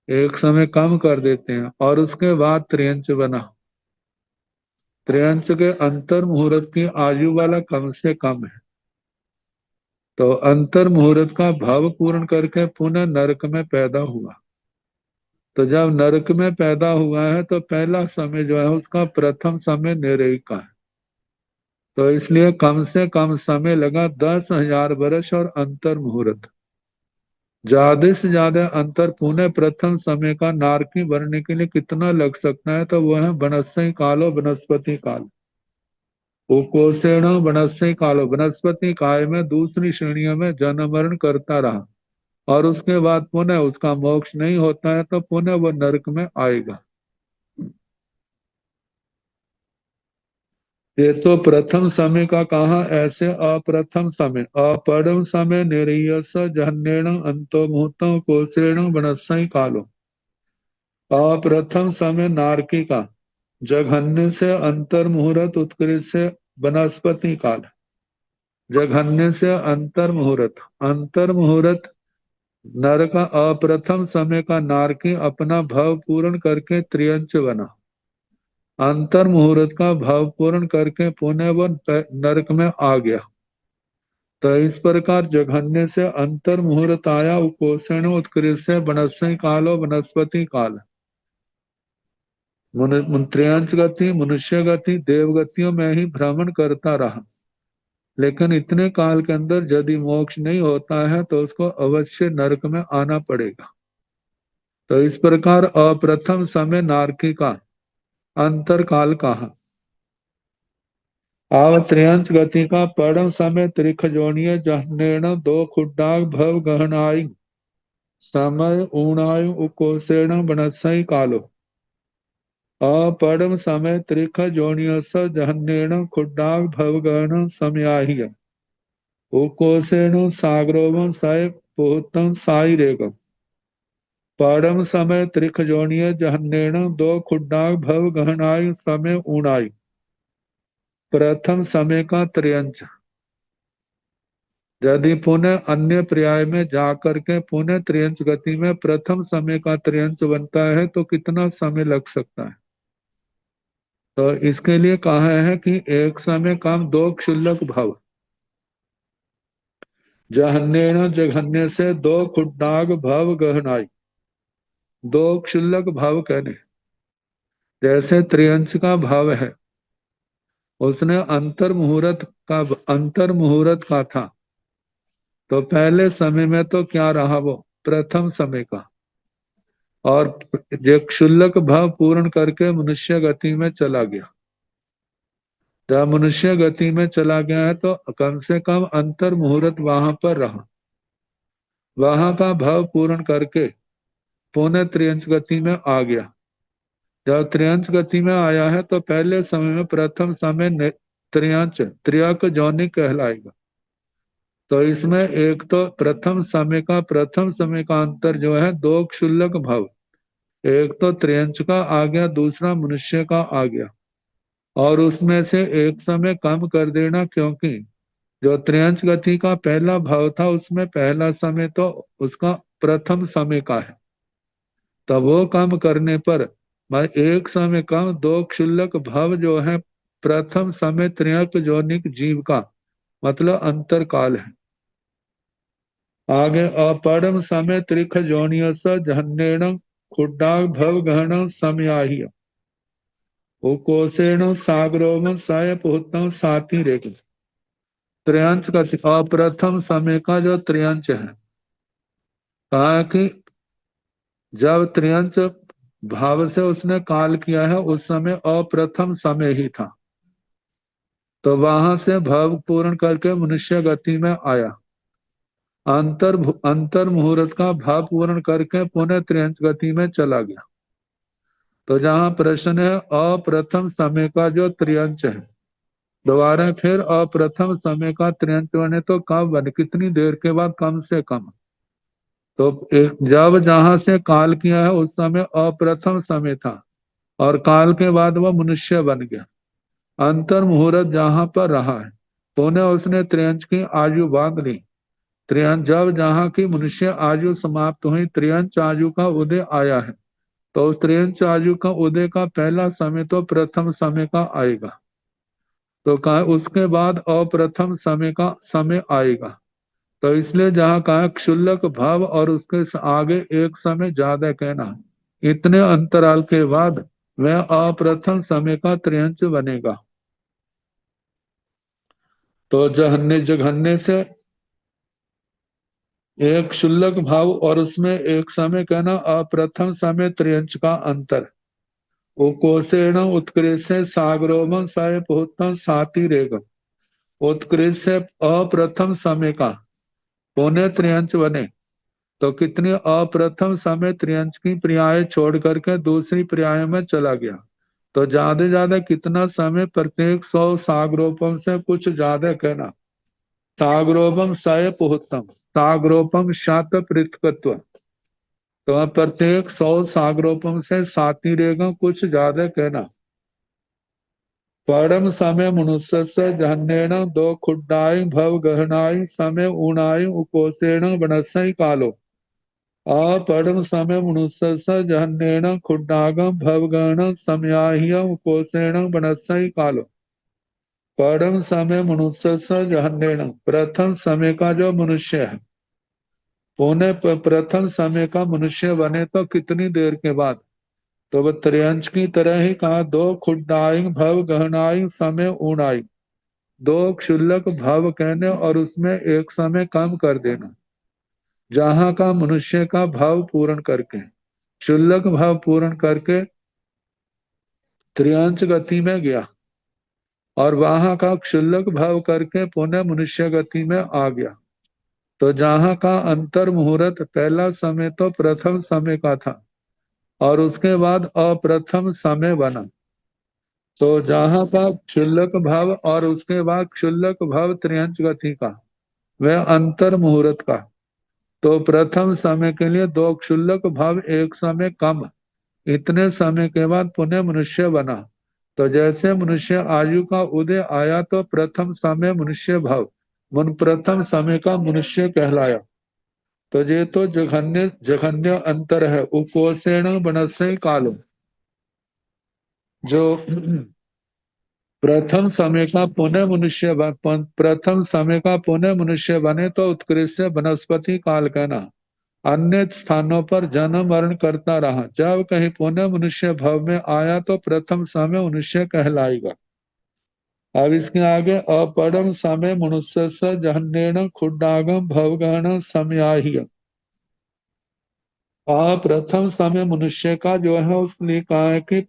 एक समय कम कर देते हैं और उसके बाद त्रियंच बना, त्रियंच के अंतर मुहूर्त की आयु वाला कम से कम है, तो अंतर मुहूर्त का भाव पूर्ण करके पुनः नरक में पैदा हुआ, तो जब नरक में पैदा हुआ है तो पहला समय जो है उसका प्रथम समय निरय का है, तो इसलिए कम से कम समय लगा 10,000 वर्ष और अंतर मुहूर्त, ज्यादा से ज्यादा अंतर पुनः प्रथम समय का नारकी भरने के लिए कितना लग सकता है, तो वह है वनस्पति कालो वनस्पति काल, उकोषेण वनस्पति कालो, वनस्पति काल में दूसरी श्रेणियों में जन्म मरण करता रहा और उसके बाद पुनः उसका मोक्ष नहीं होता है तो पुनः वह नरक में आएगा। ये तो प्रथम समय का कहा, ऐसे अप्रथम समय अपरम समय निरयस जहन्नेण अंतो मुहूर्तम कोशेण वनस्सै कालो, अप्रथम समय नारकी का जघन्य से अंतर मुहूर्त उत्कृष्ट से वनस्पति काल, जघन्य से अंतर मुहूर्त नर का अप्रथम समय का नारकी अपना भाव पूर्ण करके त्रियंच बना, अंतर मुहूर्त का भाव पूर्ण करके पुनः वह नरक में आ गया, तो इस प्रकार जघन्य से अंतर मुहूर्त आया, उपोषण उत्कृष्ट से वनस्पति कालो वनस्पति काल, त्रियंच गति मनुष्य गति देवगतियों में ही भ्रमण करता रहा, लेकिन इतने काल के अंदर यदि मोक्ष नहीं होता है तो उसको अवश्य नरक में आना पड़ेगा, तो इस प्रकार अप्रथम समय नारकी का अंतर काल कहा। आव त्रियंच गति का परम समय त्रिख जोनिय जहनेण 2 खुड्डाग भव गहनाई समय ऊणायु उकोषेण वनस्सै कालो, अपरम समय त्रिख जोनियस जहन्नेण खुड्डाग भव गहन समयाहिय उकोषेण सागरोवं सय पुहतं साई रेगम, परम समय त्रिख जोनिय जहन्नेण 2 खुड्डाग भव गहनाई समय ऊणाई, प्रथम समय का त्रियंच यदि पुनः अन्य पर्याय में जाकर के पुनः त्रियंच गति में प्रथम समय का त्रियंच बनता है तो कितना समय लग सकता है, तो इसके लिए कहा है कि एक समय काम दो क्षुल्लक भाव, जहन्नेन जघन्य से दो खुड्डाग भव गहनाई, दो क्षुल्लक भाव कहने। जैसे त्रियंश का भाव है, उसने अंतर मुहूर्त का था, तो पहले समय में तो क्या रहा वो प्रथम समय का, और जो क्षुल्लक भाव पूर्ण करके मनुष्य गति में चला गया। जब मनुष्य गति में चला गया है तो कम से कम अंतर मुहूर्त वहां पर रहा, वहां का भाव पूर्ण करके पुनः त्रियंश गति में आ गया। जब त्रियंश गति में आया है तो पहले समय में प्रथम समय त्रियंश त्रियक जोनिक कहलाएगा। तो इसमें एक तो प्रथम समय का अंतर जो है दो क्षुल्लक भाव, एक तो त्रियंश का आ गया, दूसरा मनुष्य का आ गया, और उसमें से एक समय कम कर देना, क्योंकि जो त्रियंश गति का पहला भाव था उसमें पहला समय तो उसका प्रथम समय का है, तब वो कम करने पर एक समय कम दो क्षुल्लक भाव जो है प्रथम समय त्रियक जोनिक जीव का मतलब अंतर काल है। आगे अपरम समय त्रिख जोनिय जहन्नेण खुड्डाग भव गहन समयाह्य उकोसेण सागरोम सय पुहतम साती रेख। त्रियंश का अप्रथम समय का जो त्रियंश है, कहा कि जब त्रियंश भाव से उसने काल किया है उस समय अप्रथम समय ही था, तो वहां से भाव पूर्ण करके मनुष्य गति में आया, अंतर मुहूर्त का भाव पूर्ण करके पुनः त्रियंश गति में चला गया। तो जहां प्रश्न है अप्रथम समय का जो त्रियंश है, दोबारा फिर अप्रथम समय का त्रियंश बने तो कब बने, कितनी देर के बाद, कम से कम। तो जब जहां से काल किया है उस समय अप्रथम समय था, और काल के बाद वह मनुष्य बन गया। अंतर मुहूर्त जहां पर रहा है पुनः उसने त्रियंश की आयु बांध ली। त्रियंश जब जहां की मनुष्य आयु समाप्त हुई, त्रियंश आयु का उदय आया है, तो उस त्रियंश आयु का उदय का पहला समय तो प्रथम समय का आएगा, तो कहा उसके बाद अप्रथम समय का समय आएगा। तो इसलिए जहां कहा क्षुल्लक भाव और उसके आगे एक समय ज्यादा कहना, इतने अंतराल के बाद वह अप्रथम समय का त्रियंश बनेगा। तो जहन्य जघन्य से एक क्षुल्लक भाव और उसमें एक समय कहना, अप्रथम समय त्रियंश का अंतर। उकोसेण उत्कृष्ट से सागरोम सय पुहतम साती रेग। उत्कृष्ट से अप्रथम समय का पौने त्रियंश बने, तो कितनी अप्रथम समय त्रियंश की पर्याय छोड़ करके दूसरी पर्याय में चला गया, तो ज्यादा कितना समय, प्रत्येक 100 सागरोपम से कुछ ज्यादा कहना। सागरोपम सय पुहतम, सागरोपम शत पृथकत्व, तो प्रत्येक 100 सागरोपम से साती रेगा कुछ ज्यादा कहना। परम समय मनुष्य से जहन्नेण दो खुड्डाई भव गहनाई समय ऊणाई उकोसेण बनसई कालो। अपरम समय मनुष्य से जहन्नेण खुड्डागम भवगण समयाह्य उकोसेण बनसई कालो। परम समय मनुष्य से जहन्नेण, प्रथम समय का जो मनुष्य है, पुणे प्रथम समय का मनुष्य बने तो कितनी देर के बाद, तो वह त्रियंश की तरह ही कहा दो खुड्डाई भव गहनाई समय ऊणाई, दो क्षुल्लक भाव कहने और उसमें एक समय कम कर देना। जहां का मनुष्य का भाव पूर्ण करके, क्षुल्लक भाव पूर्ण करके त्रियंश गति में गया, और वहां का क्षुल्लक भाव करके पुनः मनुष्य गति में आ गया। तो जहां का अंतर मुहूर्त पहला समय तो प्रथम समय का था, और उसके बाद अप्रथम समय बना, तो जहां का क्षुल्लक भाव और उसके बाद क्षुल्लक भाव त्रियंश गति का, वह अंतर मुहूर्त का, तो प्रथम समय के लिए दो क्षुल्लक भाव एक समय कम, इतने समय के बाद पुनः मनुष्य बना। तो जैसे मनुष्य आयु का उदय आया तो प्रथम समय मनुष्य भाव मन प्रथम समय का मनुष्य कहलाया। तो ये तो जघन्य जघन्य अंतर है। उकोसेण बनस्य कालो, जो प्रथम समय का पुनः मनुष्य बने तो उत्कृष्ट वनस्पति काल कहना। अन्य स्थानों पर जन्म मरण करता रहा, जब कहीं पुनः मनुष्य भव में आया तो प्रथम समय मनुष्य कहलाएगा। अब इसके आगे अपरम समय मनुष्य जहन्नेन खुड्डागम भवगण समयाह्य। प्रथम समय मनुष्य का जो है उसने कहा है कि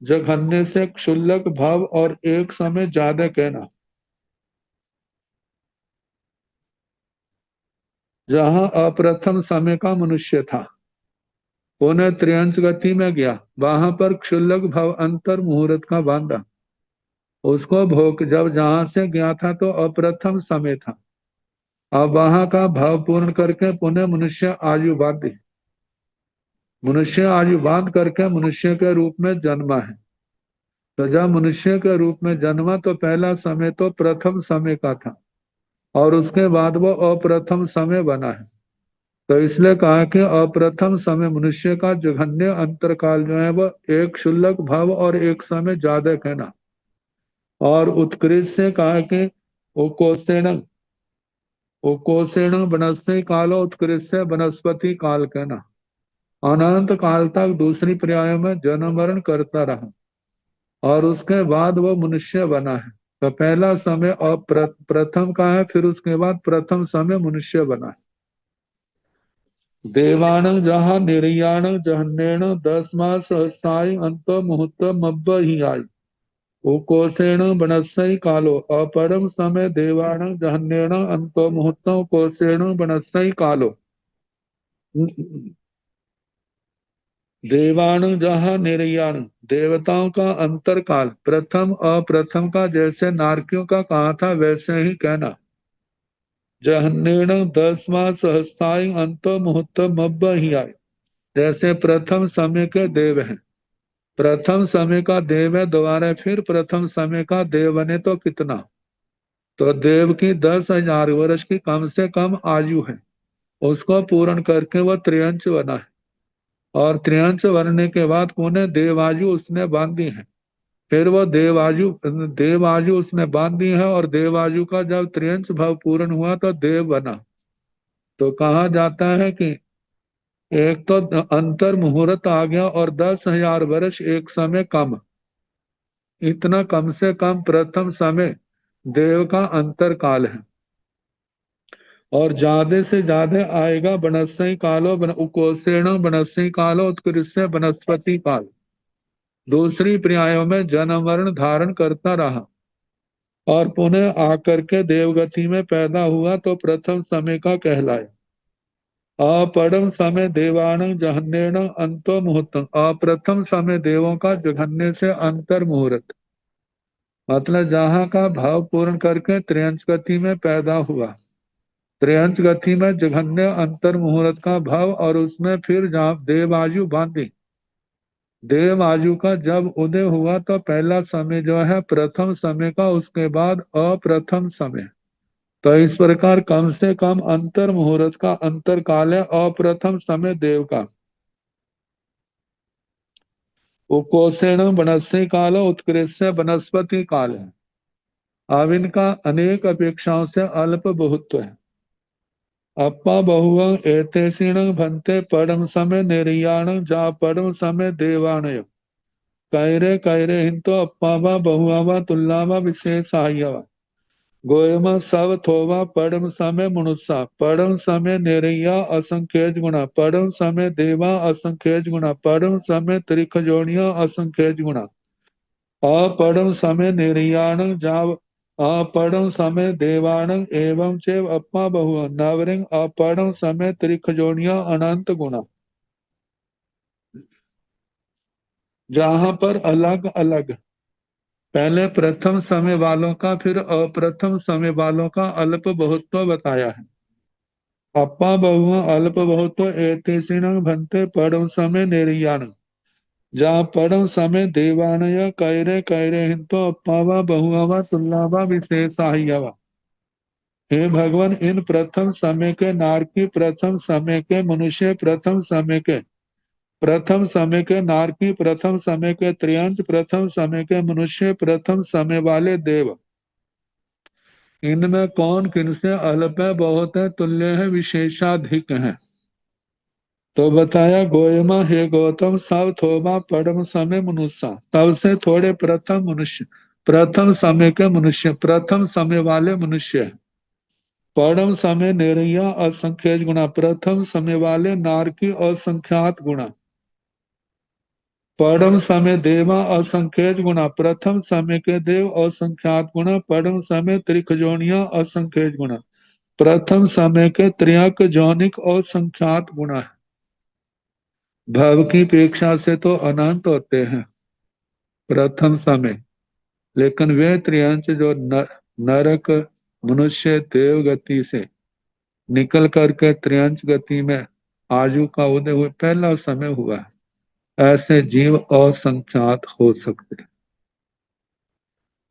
जघन्य से क्षुल्लक भाव और एक समय ज्यादा कहना। जहां अप्रथम समय का मनुष्य था, पुनः त्रियंश गति में गया, वहां पर क्षुल्लक भाव अंतर मुहूर्त का बांधा, उसको भोग जब जहां से गया था तो अप्रथम समय था। अब वहां का भाव पूर्ण करके पुनः मनुष्य आयु बांध करके मनुष्य के रूप में जन्मा है। तो जब मनुष्य के रूप में जन्मा तो पहला समय तो प्रथम समय का था और उसके बाद वो अप्रथम समय बना है। तो इसलिए कहा कि अप्रथम समय मनुष्य का जघन्य अंतरकाल जो है वह एक क्षुल्लक भाव और एक समय ज्यादा कहना। और उत्कृष्ट से कहा कि उकोसेण उकोसेण वनस्पति कालो उत्कृष्ट वनस्पति काल कहना। अनंत काल तक दूसरी पर्याय में जन्म मरण करता रहा और उसके बाद वो मनुष्य बना है। तो पहला समय प्रथम का है, फिर उसके बाद प्रथम समय मनुष्य बना है। देवाण जहाँ निर्याण जहन्नेण 10 मास सहस्राय अंत मुहूर्त मब्ब ही आई। उकोसेण बनस्सई कालो अपरम समय देवाण जहन्नेण अंत मुहूर्त कोसेण बनस्सई कालो। देवाणु जहाँ निर्याण देवताओं का अंतरकाल प्रथम अप्रथम का जैसे नारकियों का कहा था वैसे ही कहना। जहन्नेण 10 मास सहस्ताई अंत मुहूर्त मब्ब ही आए। जैसे प्रथम समय के देव हैं, प्रथम समय का देव है, दोबारा फिर प्रथम समय का देव बने तो कितना, तो देव की 10,000 वर्ष की कम से कम आयु है, उसको पूर्ण करके वह त्रियंच बना है। और त्रियंच बनने के बाद पुनः देवायु उसने बांधी है, फिर वो देवायु उसने बांधी है और देवायु का जब त्रियंच भाव पूर्ण हुआ तो देव बना। तो कहा जाता है कि एक तो अंतर मुहूर्त आ गया और 10,000 वर्ष एक समय कम, इतना कम से कम प्रथम समय देव का अंतर काल है। और ज्यादा से ज्यादा आएगा वनस्पति कालो उकोसेण वनस्पति कालो उत्कृष्ट वनस्पति काल। दूसरी पर्यायों में जन्म मरण धारण करता रहा और पुनः आकर के देवगति में पैदा हुआ तो प्रथम समय का कहलाए। अपरम समय देवान जहन्नेण अंतो मुहूर्त। अप्रथम समय देवों का जघन्य से अंतर मुहूर्त, मतलब जहां का भाव पूर्ण करके त्रियंश गति में पैदा हुआ। त्रियंश गति में जघन्य अंतर मुहूर्त का भाव और उसमें फिर जहां देवायु बांधी, देवायु का जब उदय हुआ तो पहला समय जो है प्रथम समय का, उसके बाद अप्रथम समय। तो इस प्रकार कम से कम अंतर मुहूर्त का अंतर काल है अप्रथम समय देव का। उकोसेण वनस्पति काल उत्कृष्ट वनस्पति काल है। अब इनका अनेक अपेक्षाओं से अल्प बहुत्व है। अपा बहु एतेषिण भन्ते परम समय निर्याण जा परम समय देवाणय कैरे कैरे हिंतो अप्पावा बहुआवा तुल्लावा विशेषायवा। गोयम सब थोवा परम समय मनुष्या परम समय निरैया असंख्यज गुणा परम समय देवा असंख्यज गुणा परम समय त्रिख जोड़िया असंख्यज गुणा। अपरम समय निर्याण जाव अपरम समय देवाण एवं चैव अपा बहु नवरिंग अपरम समय त्रिख जोड़िया अनंत गुणा। जहां पर अलग अलग पहले प्रथम समय वालों का फिर अप्रथम समय वालों का अल्प बहुत्व बताया है। अपा बहु अल्प बहुत्व एतेषिण भन्ते परम समय निर्याण जहाँ परम समय देवानय कैरे कैरे हिंतो अप्पावा बहुआवा तुल्लावा विशेषाह्यवा। हे भगवान, इन प्रथम समय के नारकी प्रथम समय के मनुष्य प्रथम समय के प्रथम समय के नारकी, प्रथम समय के त्रियंच, प्रथम समय के मनुष्य, प्रथम समय वाले देव, इनमें कौन किनसे अल्प है, बहुत है, तुल्य है, विशेषाधिक है? तो बताया गोयमा हे गौतम सब थोबा परम समय मनुष्य, सबसे थोड़े प्रथम मनुष्य, प्रथम समय के मनुष्य, प्रथम समय वाले मनुष्य, परम समय निरैया असंख्य गुणा, प्रथम समय वाले नारकी असंख्यात गुणा, परम समय देवा असंख्य गुणा, प्रथम समय के देव असंख्यात गुणा, परम समय त्रिखजोनिया असंख्य गुणा, प्रथम समय के त्रियक जौनिक असंख्यात गुणा है। भव की अपेक्षा से तो अनंत होते हैं प्रथम समय, लेकिन वे त्रियंच जो नरक मनुष्य देव गति से निकल करके त्रियंच गति में आयु का उदय हुए पहला समय हुआ है, ऐसे जीव असंख्यात हो सकते हैं।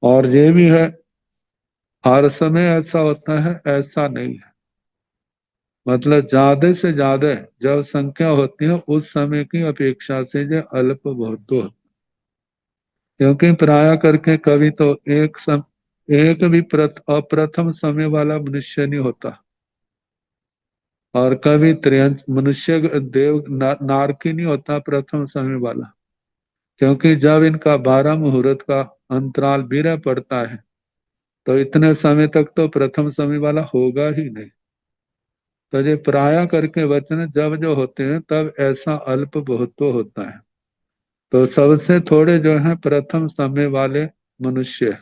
और ये भी है हर समय ऐसा होता है ऐसा नहीं है, मतलब ज्यादा से ज्यादा जब संख्या होती है उस समय की अपेक्षा से जो अल्प बहुत हो, क्योंकि प्राय करके कभी तो एक भी अप्रथम समय वाला मनुष्य नहीं होता, और कभी त्रियंच मनुष्य देव नारकी नहीं होता प्रथम समय वाला, क्योंकि जब इनका 12 मुहूर्त का अंतराल बिरह पड़ता है तो इतने समय तक तो प्रथम समय वाला होगा ही नहीं। तो ये प्राय करके वचन जब जो होते हैं तब ऐसा अल्प बहुत तो होता है। तो सबसे थोड़े जो है प्रथम समय वाले मनुष्य,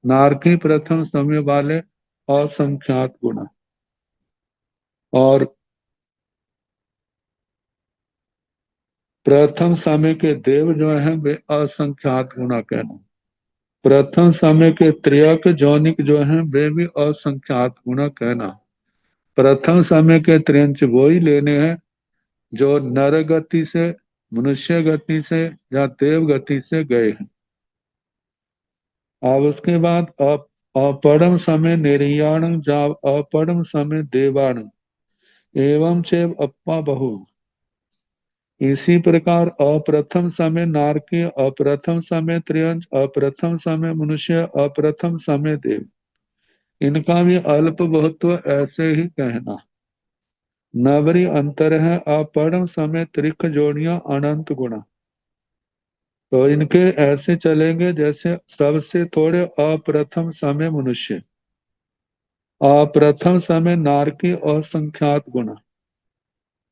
नारकी प्रथम समय वाले असंख्यात गुणा, और प्रथम समय के देव जो है वे असंख्यात गुणा कहना, प्रथम समय के त्रियक जौनिक जो है वे भी असंख्यात गुणा कहना। प्रथम समय के त्रियंच वो ही लेने हैं जो नर गति से, मनुष्य गति से या देव गति से गए हैं। अब उसके बाद अपरम समय निर्याण जाव अपरम समय देवाण एवं चेव अपा बहु, इसी प्रकार अप्रथम समय नारकी, अप्रथम समय त्रियंच, अप्रथम समय मनुष्य, अप्रथम समय देव, इनका भी अल्प बहुत्व ऐसे ही कहना। नवरी अंतर है अपरम समय त्रिक जोड़ियां अनंत गुणा, तो इनके ऐसे चलेंगे जैसे सबसे थोड़े अप्रथम समय मनुष्य, अप्रथम समय नारकी असंख्यात गुणा,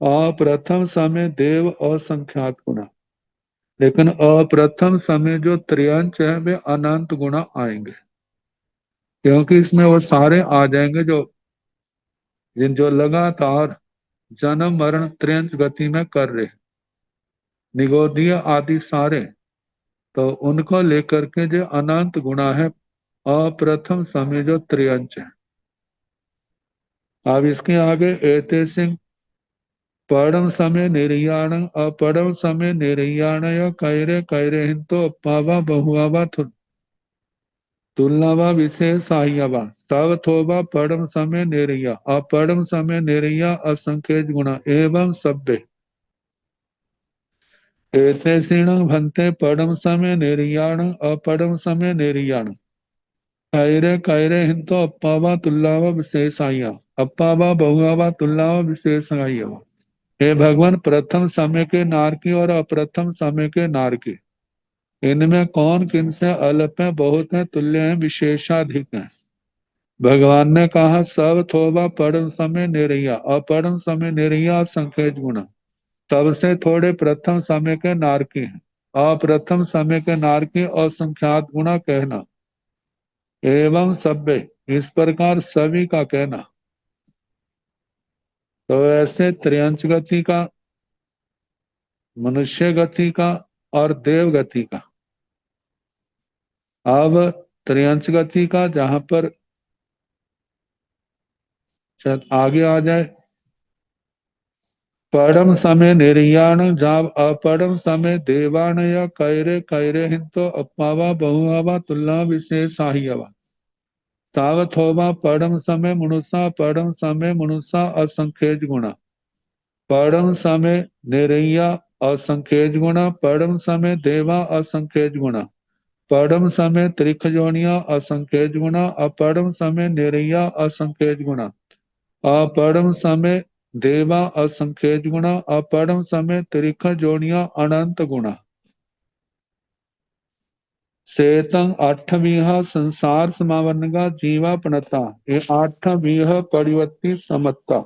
अप्रथम समय देव असंख्यात गुणा, लेकिन अप्रथम समय जो त्रियंच है वे अनंत गुणा आएंगे, क्योंकि इसमें वो सारे आ जाएंगे जो लगातार जन्म मरण त्रियंच गति में कर रहे, निगोदीय आदि सारे, तो उनको लेकर के जो अनंत गुणा है अप्रथम समय जो त्रियंच है। अब इसके आगे एते सिंह परम समय निर्याण अपरम समय निर्याण कैरे कैरे हिंतो पावा बहुआवा तुलनावा विशेष साह्यवा सवथोवा परम समय निर्या अपरम समय निर्या असंख्य गुणा एवं सभ्य एते सिण भंते परम समय निर्याण अपरम समय निर्याण कैरे कैरे हिंतो अप्पावा तुल्लावा विशेषाया अप्पावा बहुआवा तुल्लावा विशेषाया। हे भगवान, प्रथम समय के नारकी और अप्रथम समय के नारकी, इनमें कौन किनसे अल्प है, बहुत है, तुल्य है, विशेषाधिक है? भगवान ने कहा सब थोबा परम समय निरैया अपरम समय निरैया संकेत गुणा, तब से थोड़े प्रथम समय के नारकी हैं, अप्रथम समय के नारकी असंख्यात गुणा कहना। एवं सभ्य, इस प्रकार सभी का कहना। तो ऐसे त्रियंच गति का, मनुष्य गति का और देव गति का। अब त्रियंच गति का जहां पर आगे आ जाए, परम समय निर्याण जाव अपरम समय देवाण या कैरे कैरे हिंतो अपावा बहुआवा तुल्ला विशेष साहियवा तावत होवा परम समय मनुष्य, परम समय मनुष्य असंख्य गुणा, परम समय निर्या असंख्येज गुणा, परम समय देवा असंख्येज गुणा, परम समय त्रिख जोनिया असंख्येज गुणा, अपरम समय निरैया असंख्येज गुणा, अपरम समय देवा असंख्येज गुणा, अपरम समय त्रिख जोनिया अनंत गुणा। सेतंग अठवीह संसार समावरनगा जीवा पणता, ये अठवीह परिवर्ती समत्ता।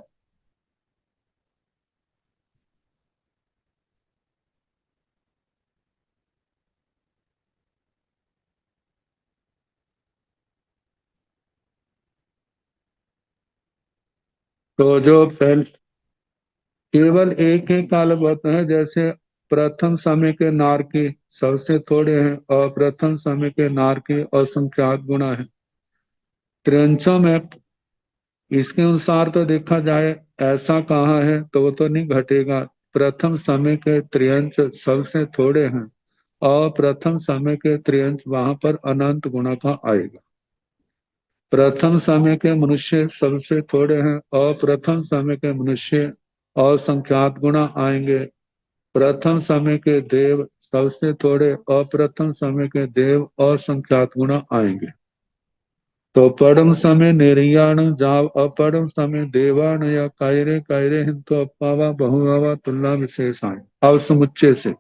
तो जो पहले केवल एक ही कालवत है, जैसे प्रथम समय के नार की सबसे थोड़े हैं और प्रथम समय के नार की असंख्यात गुणा है। त्रियंचों में इसके अनुसार तो देखा जाए ऐसा कहाँ है तो वो तो नहीं घटेगा। प्रथम समय के त्रियंच सबसे थोड़े हैं और प्रथम समय के त्रियंच वहां पर अनंत गुणा का आएगा। प्रथम समय के मनुष्य सबसे थोड़े हैं और प्रथम समय के मनुष्य असंख्यात गुणा आएंगे। प्रथम समय के देव सबसे थोड़े और प्रथम समय के देव असंख्यात गुणा आएंगे। तो परम समय निर्याण जाव अपरम समय देवान या कायरे कायरे हिंतो अपावा बहुवा तुलना विशेषाएं। अब समुच्चय से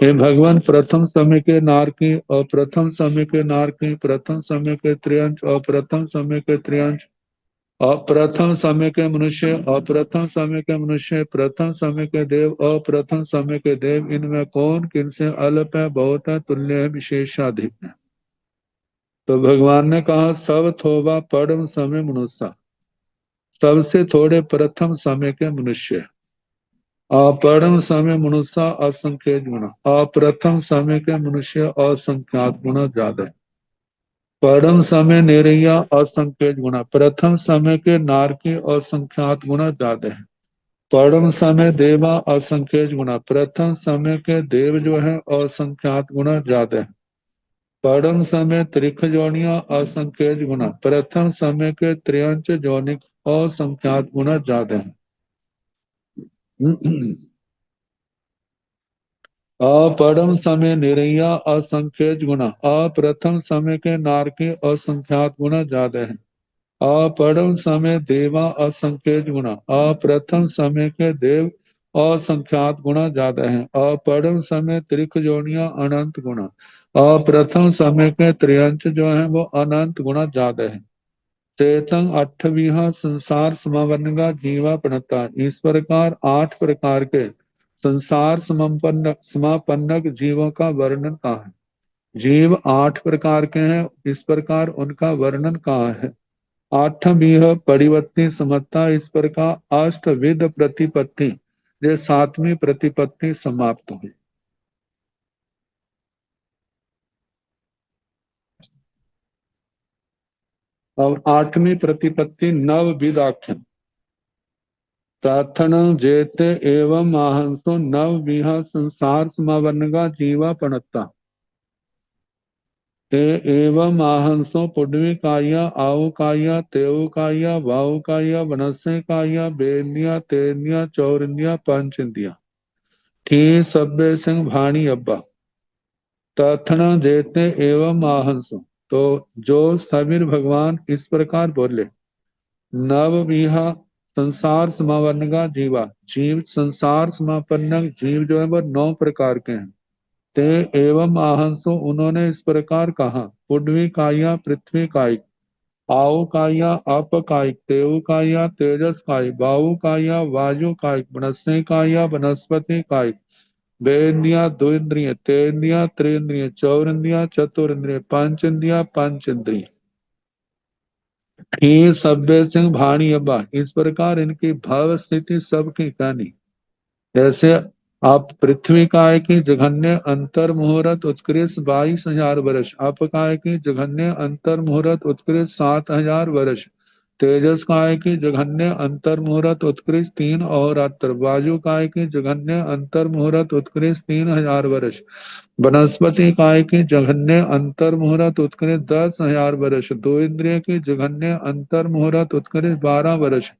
हे भगवान, प्रथम समय के नार की और प्रथम समय के नार की, प्रथम समय के त्रियंश और प्रथम समय के त्रियंश, और प्रथम समय के मनुष्य और प्रथम समय के मनुष्य, प्रथम समय के देव और प्रथम समय के देव, इनमें कौन किनसे अल्प है, बहुत है, तुल्य है, विशेषाधिक है। तो भगवान ने कहा सब थोबा परम समय मनुष्य, सबसे थोड़े प्रथम समय के मनुष्य, परम समय मनुष्य असंख्य गुणा, प्रथम समय के मनुष्य असंख्यात गुणा ज्यादा है। परम समय निरैया असंख्य गुणा, प्रथम समय के नार की असंख्यात गुणा ज्यादा है। परम समय देवा असंख्य गुणा, प्रथम समय के देव जो है असंख्यात गुणा ज्यादा है। परम समय त्रिख जोनिया असंख्य गुणा, प्रथम समय के त्रियंच जोनिक असंख्यात गुणा ज्यादा है। परम समय निरैया असंख्य गुणा, प्रथम समय के नार के असंख्यात गुणा ज्यादा है। परम समय देवा असंख्य गुणा, प्रथम समय के देव असंख्यात गुणा ज्यादा है। परम समय त्रिक जोनिया अनंत गुणा, प्रथम समय के त्रियंच जो है वो अनंत गुणा ज्यादा है। चेतन अठवीह संसार समावरनगा जीवा प्रणता, इस प्रकार 8 प्रकार के संसार समापन्नक जीवों का वर्णन कहाँ है। जीव 8 प्रकार के हैं, इस प्रकार उनका वर्णन कहाँ है। आठवीह परिवर्ती समता, इस प्रकार अष्टविध प्रतिपत्ति, ये 7वीं प्रतिपत्ति समाप्त हुई। और 8वीं प्रतिपत्ति नवविध आख्यान। प्रार्थना जेते एवं आहंसो नव विहा संसार समावरनगा जीवा पणता, ते एवं आहंसो पुडवी काया आउ काया तेऊ काया वाऊ काया वनस्य काया बेनिया तेनिया चौरिंदिया पंचिंदिया ठी सब्बे सिंह भाणी अब्बा। प्रार्थना जेते एवं आहंसो, तो जो समीर भगवान इस प्रकार बोले, नव विहा संसार समावरनगा जीवा, जीव संसार समापन्न जीव जो है वह 9 प्रकार के हैं। ते एवं आहंसो, उन्होंने इस प्रकार कहा, पुडवी काया पृथ्वी कायिक, आओ काया अप कायिक, तेऊ काया तेजस कायिक, वायु काया वायु कायिक, वनस्पति काया वनस्पति कायिक, बेन्द्रिया द्विन्द्रिय, तेन्द्रिया त्रिन्द्रिय, चौरिन्द्रिया चतुरिन्द्रिय, पंचेन्द्रिया पंचेन्द्रिय। ये सभ्य सिंह भाणी अब्बा, इस प्रकार इनकी भाव स्थिति सबकी कहनी। जैसे आप पृथ्वी काय की जघन्य अंतर मुहूर्त उत्कृष्ट 22,000 वर्ष, आप काय की जघन्य अंतर मुहूर्त उत्कृष्ट 7,000 वर्ष, तेजस काय की जघन्य अंतर मुहूर्त उत्कृष्ट 3 अहोरात्र, वायु काय की जघन्य अंतर मुहूर्त उत्कृष्ट 3,000 वर्ष, वनस्पति काय की जघन्य अंतर मुहूर्त उत्कृष्ट 10,000 वर्ष, दो इंद्रिय की जघन्य अंतर मुहूर्त उत्कृष्ट 12 वर्ष,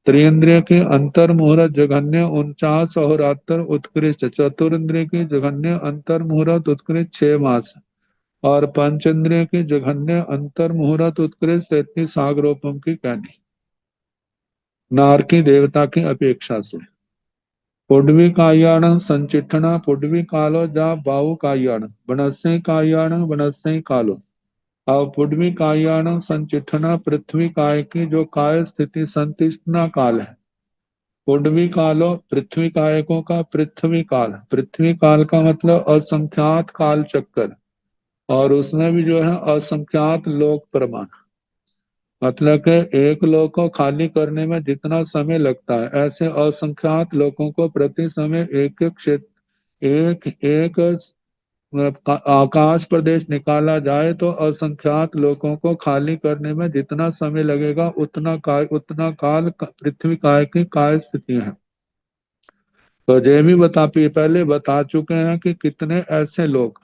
त्रिइंद्रिय की अंतर मुहूर्त जघन्य 49 अहोरात्र उत्कृष्ट, चतुरिंद्रिय की जघन्य अंतर मुहूर्त उत्कृष्ट 6 मास, और पंचेंद्रिय की जघन्य अंतर मुहूर्त उत्कृष्ट 33 सागरोपम की कहनी। नारकी देवता की अपेक्षा से पुडवी कायाण संचिठना पुडवी कालो जा बाहु कायाण बनस्य कायाण बनस्य कालो। अब पुडवी कायाण संचिठना पृथ्वी काय की जो काय स्थिति संतिष्ठना काल है। पुडवी कालो पृथ्वी कायकों का पृथ्वी काल, पृथ्वी काल का मतलब असंख्यात काल चक्कर, और उसमें भी जो है असंख्यात लोक प्रमाण, मतलब कि एक लोक को खाली करने में जितना समय लगता है, ऐसे असंख्यात लोगों को प्रति समय एक एक क्षेत्र एक एक आकाश प्रदेश निकाला जाए तो असंख्यात लोगों को खाली करने में जितना समय लगेगा उतना काल पृथ्वी काय की काय स्थिति है। तो जेमी पहले बता चुके हैं कि कितने ऐसे लोग,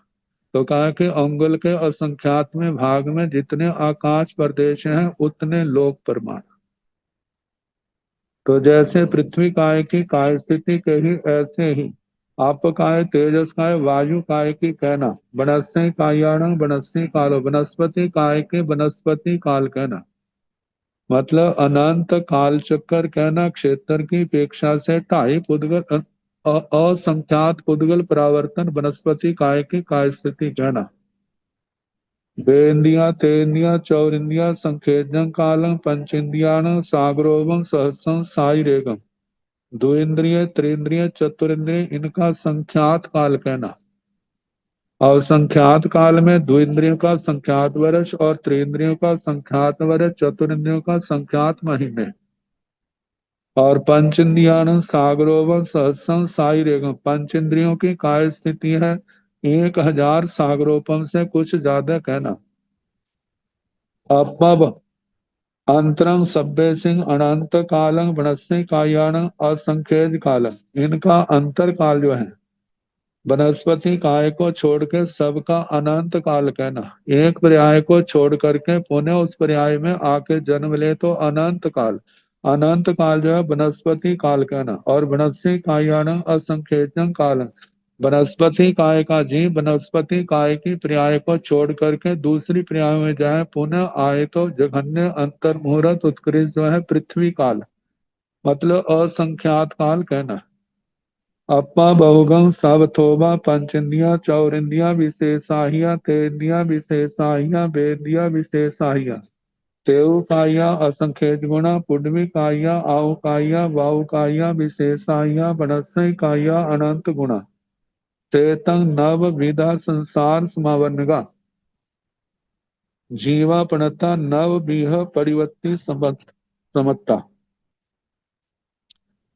तो कहा कि अंगुल के असंख्यात में भाग में जितने आकाश प्रदेश हैं उतने लोक प्रमाण। तो जैसे पृथ्वी काय की काय स्थिति कही, ऐसे ही आप काय तेजस काय वायु काय की कहना, बनस्य कायाण बनस्य कालो, वनस्पति काय के वनस्पति काल कहना, मतलब अनंत काल चक्कर कहना, क्षेत्र की अपेक्षा से 2.5 पुद्गल असंख्यात पुद्गल परावर्तन वनस्पति काय की काय स्थिति कहना। बेन्द्रिया तेन्द्रिया चौरिंद्रिया संखेजं कालम पंचेन्द्रियाण सागरोवं सहस्रं साइरेगम। द्विंद्रिय त्रिंद्रिय चतुरिंद्रिय इनका संख्यात काल कहना। और संख्यात काल में द्विंद्रियों का संख्यात वर्ष और त्रिंद्रियों का संख्यात वर्ष, चतुरिंद्रियों का संख्यात महीने, और पंचेन्द्रियाण सागरोवं सहस्रं साइरेगम। पंचेन्द्रियों की काय स्थिति है 1000 सागरोपम से कुछ ज्यादा कहना। अब अंतरंग सभ्य सिंह अनंत कालंग बनस्य कायाण असंख्यज कालंग, इनका अंतर काल जो है वनस्पति काय को छोड़ के सबका अनंत काल कहना। एक पर्याय को छोड़ करके पुनः उस पर्याय में आके जन्म ले तो अनंत काल, अनंत काल जो है वनस्पति काल कहना। और वनस्य कायाण असंख्यजं काल, वनस्पति काय का जीव वनस्पति काय की पर्याय को छोड़ करके दूसरी पर्याय में जाए पुनः आए तो जघन्य अंतर मुहूर्त उत्कृष्ट जो है पृथ्वी काल, मतलब असंख्यात काल कहना। अपा बहुगम सवथोबा पंचेंद्रिया चौरिंद्रिया विशेषाहिया तेन्द्रिया विशेषाहिया वेद्या विशेषाहिया तेउ काया असंख्यज गुणा पुडवी काया आउ काया वाउ काया विशेषाहिया बनस्य काया अनंत गुणा चेतन नव विधा संसार समावनगा जीवापणता नव विह परिवर्ती समत्ता।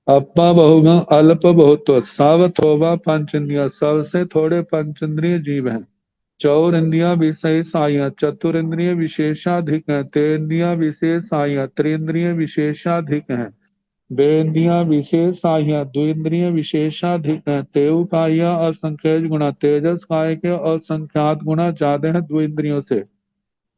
अपा बहुगम अल्प बहुत्व सावथोबा पंचेंद्रिया, सबसे थोड़े पंचेंद्रिय जीव हैं। चौर इंद्रिया विशेषाहिया, चतुरिंद्रिय विशेषाधिक है। तेन्द्रिया विशेषाहिया, त्रिंद्रिय विशेषाधिक है। बेन्द्रिया विशेषाहिया, द्विंद्रिय विशेषाधिक है। तेउ काया असंख्यज गुणा, तेजस काय के असंख्यात गुणा ज्यादा है द्विंद्रियों से।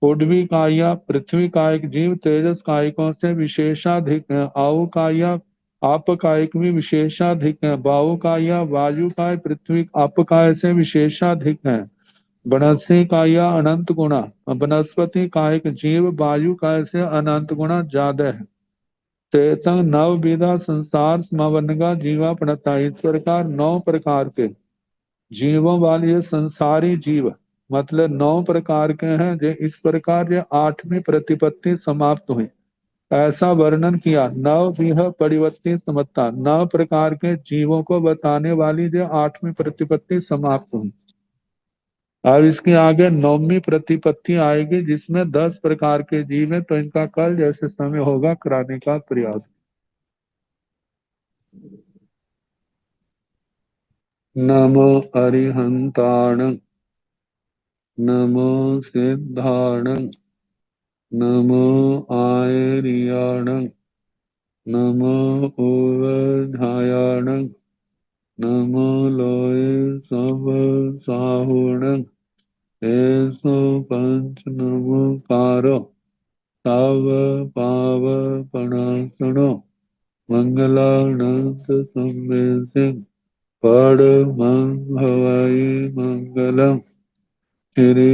पुडवी काया पृथ्वी कायिक जीव तेजस कायिकों से विशेषाधिक है। आउ काया आप कायिक भी विशेषाधिक है। वायु काया वायु काय पृथ्वी आप काय से विशेषाधिक है। बनस्य काया अनंत गुणा, वनस्पति कायिक जीव वायु काय से अनंत गुणा ज्यादा है। चेतन नव विधा संसार समवनगा जीवा प्रणता, इस प्रकार 9 प्रकार के जीवों वाले ये संसारी जीव, मतलब 9 प्रकार के हैं। जो इस प्रकार ये 8वीं प्रतिपत्ति समाप्त हुई, ऐसा वर्णन किया। नव विह परिवर्ती समता, 9 प्रकार के जीवों को बताने वाली जो 8वीं प्रतिपत्ति समाप्त हुई। अब इसके आगे 9वीं प्रतिपत्ति आएगी जिसमें 10 प्रकार के जीव हैं। तो इनका कल जैसे समय होगा कराने का प्रयास। नमो अरिहंताण, नमो सिद्धाण, नमो आयर्याण, नमो उवधायाण, नमो लोय सब साहुण, ऐसो पंच नमो कारो तव पाव पणासनो। मंगलानंद सम्मेद सिंह परमं हवाई मंगलम श्री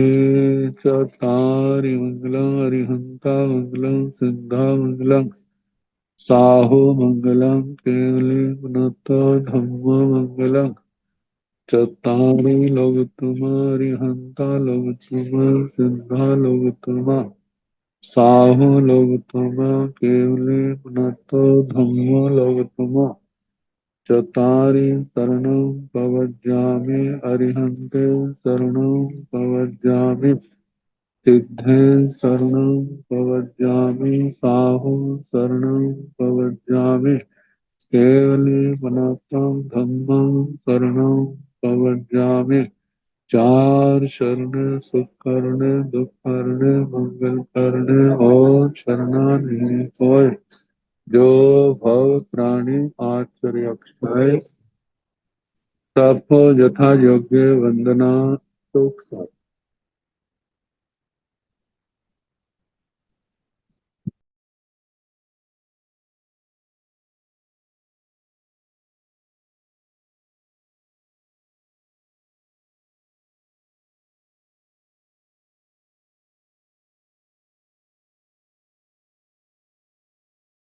चतारि मंगलम अरिहंता मंगलम सिद्धा मंगलम साहु मंगलम केवली पुनत धम्म मंगलम चतारि लोकतमा अरिहंता लोकतमा सिद्धा लोकतमा साहु लोकतमा केवली पुनत धम्म लोकतमा चतारि शरणं प्रव्रजामि अरिहन्ते शरणं प्रव्रजामि सिद्धे शरणं प्रव्रजामि साहु शरणं प्रव्रजामि केवली वनाथं धम्मं शरणं प्रव्रजामि चार शरण सुख करने दुख करने मंगल करने और शरणानि होय जो भव प्राणी आचर्य अक्षय सबको यथा योग्य वंदना सुख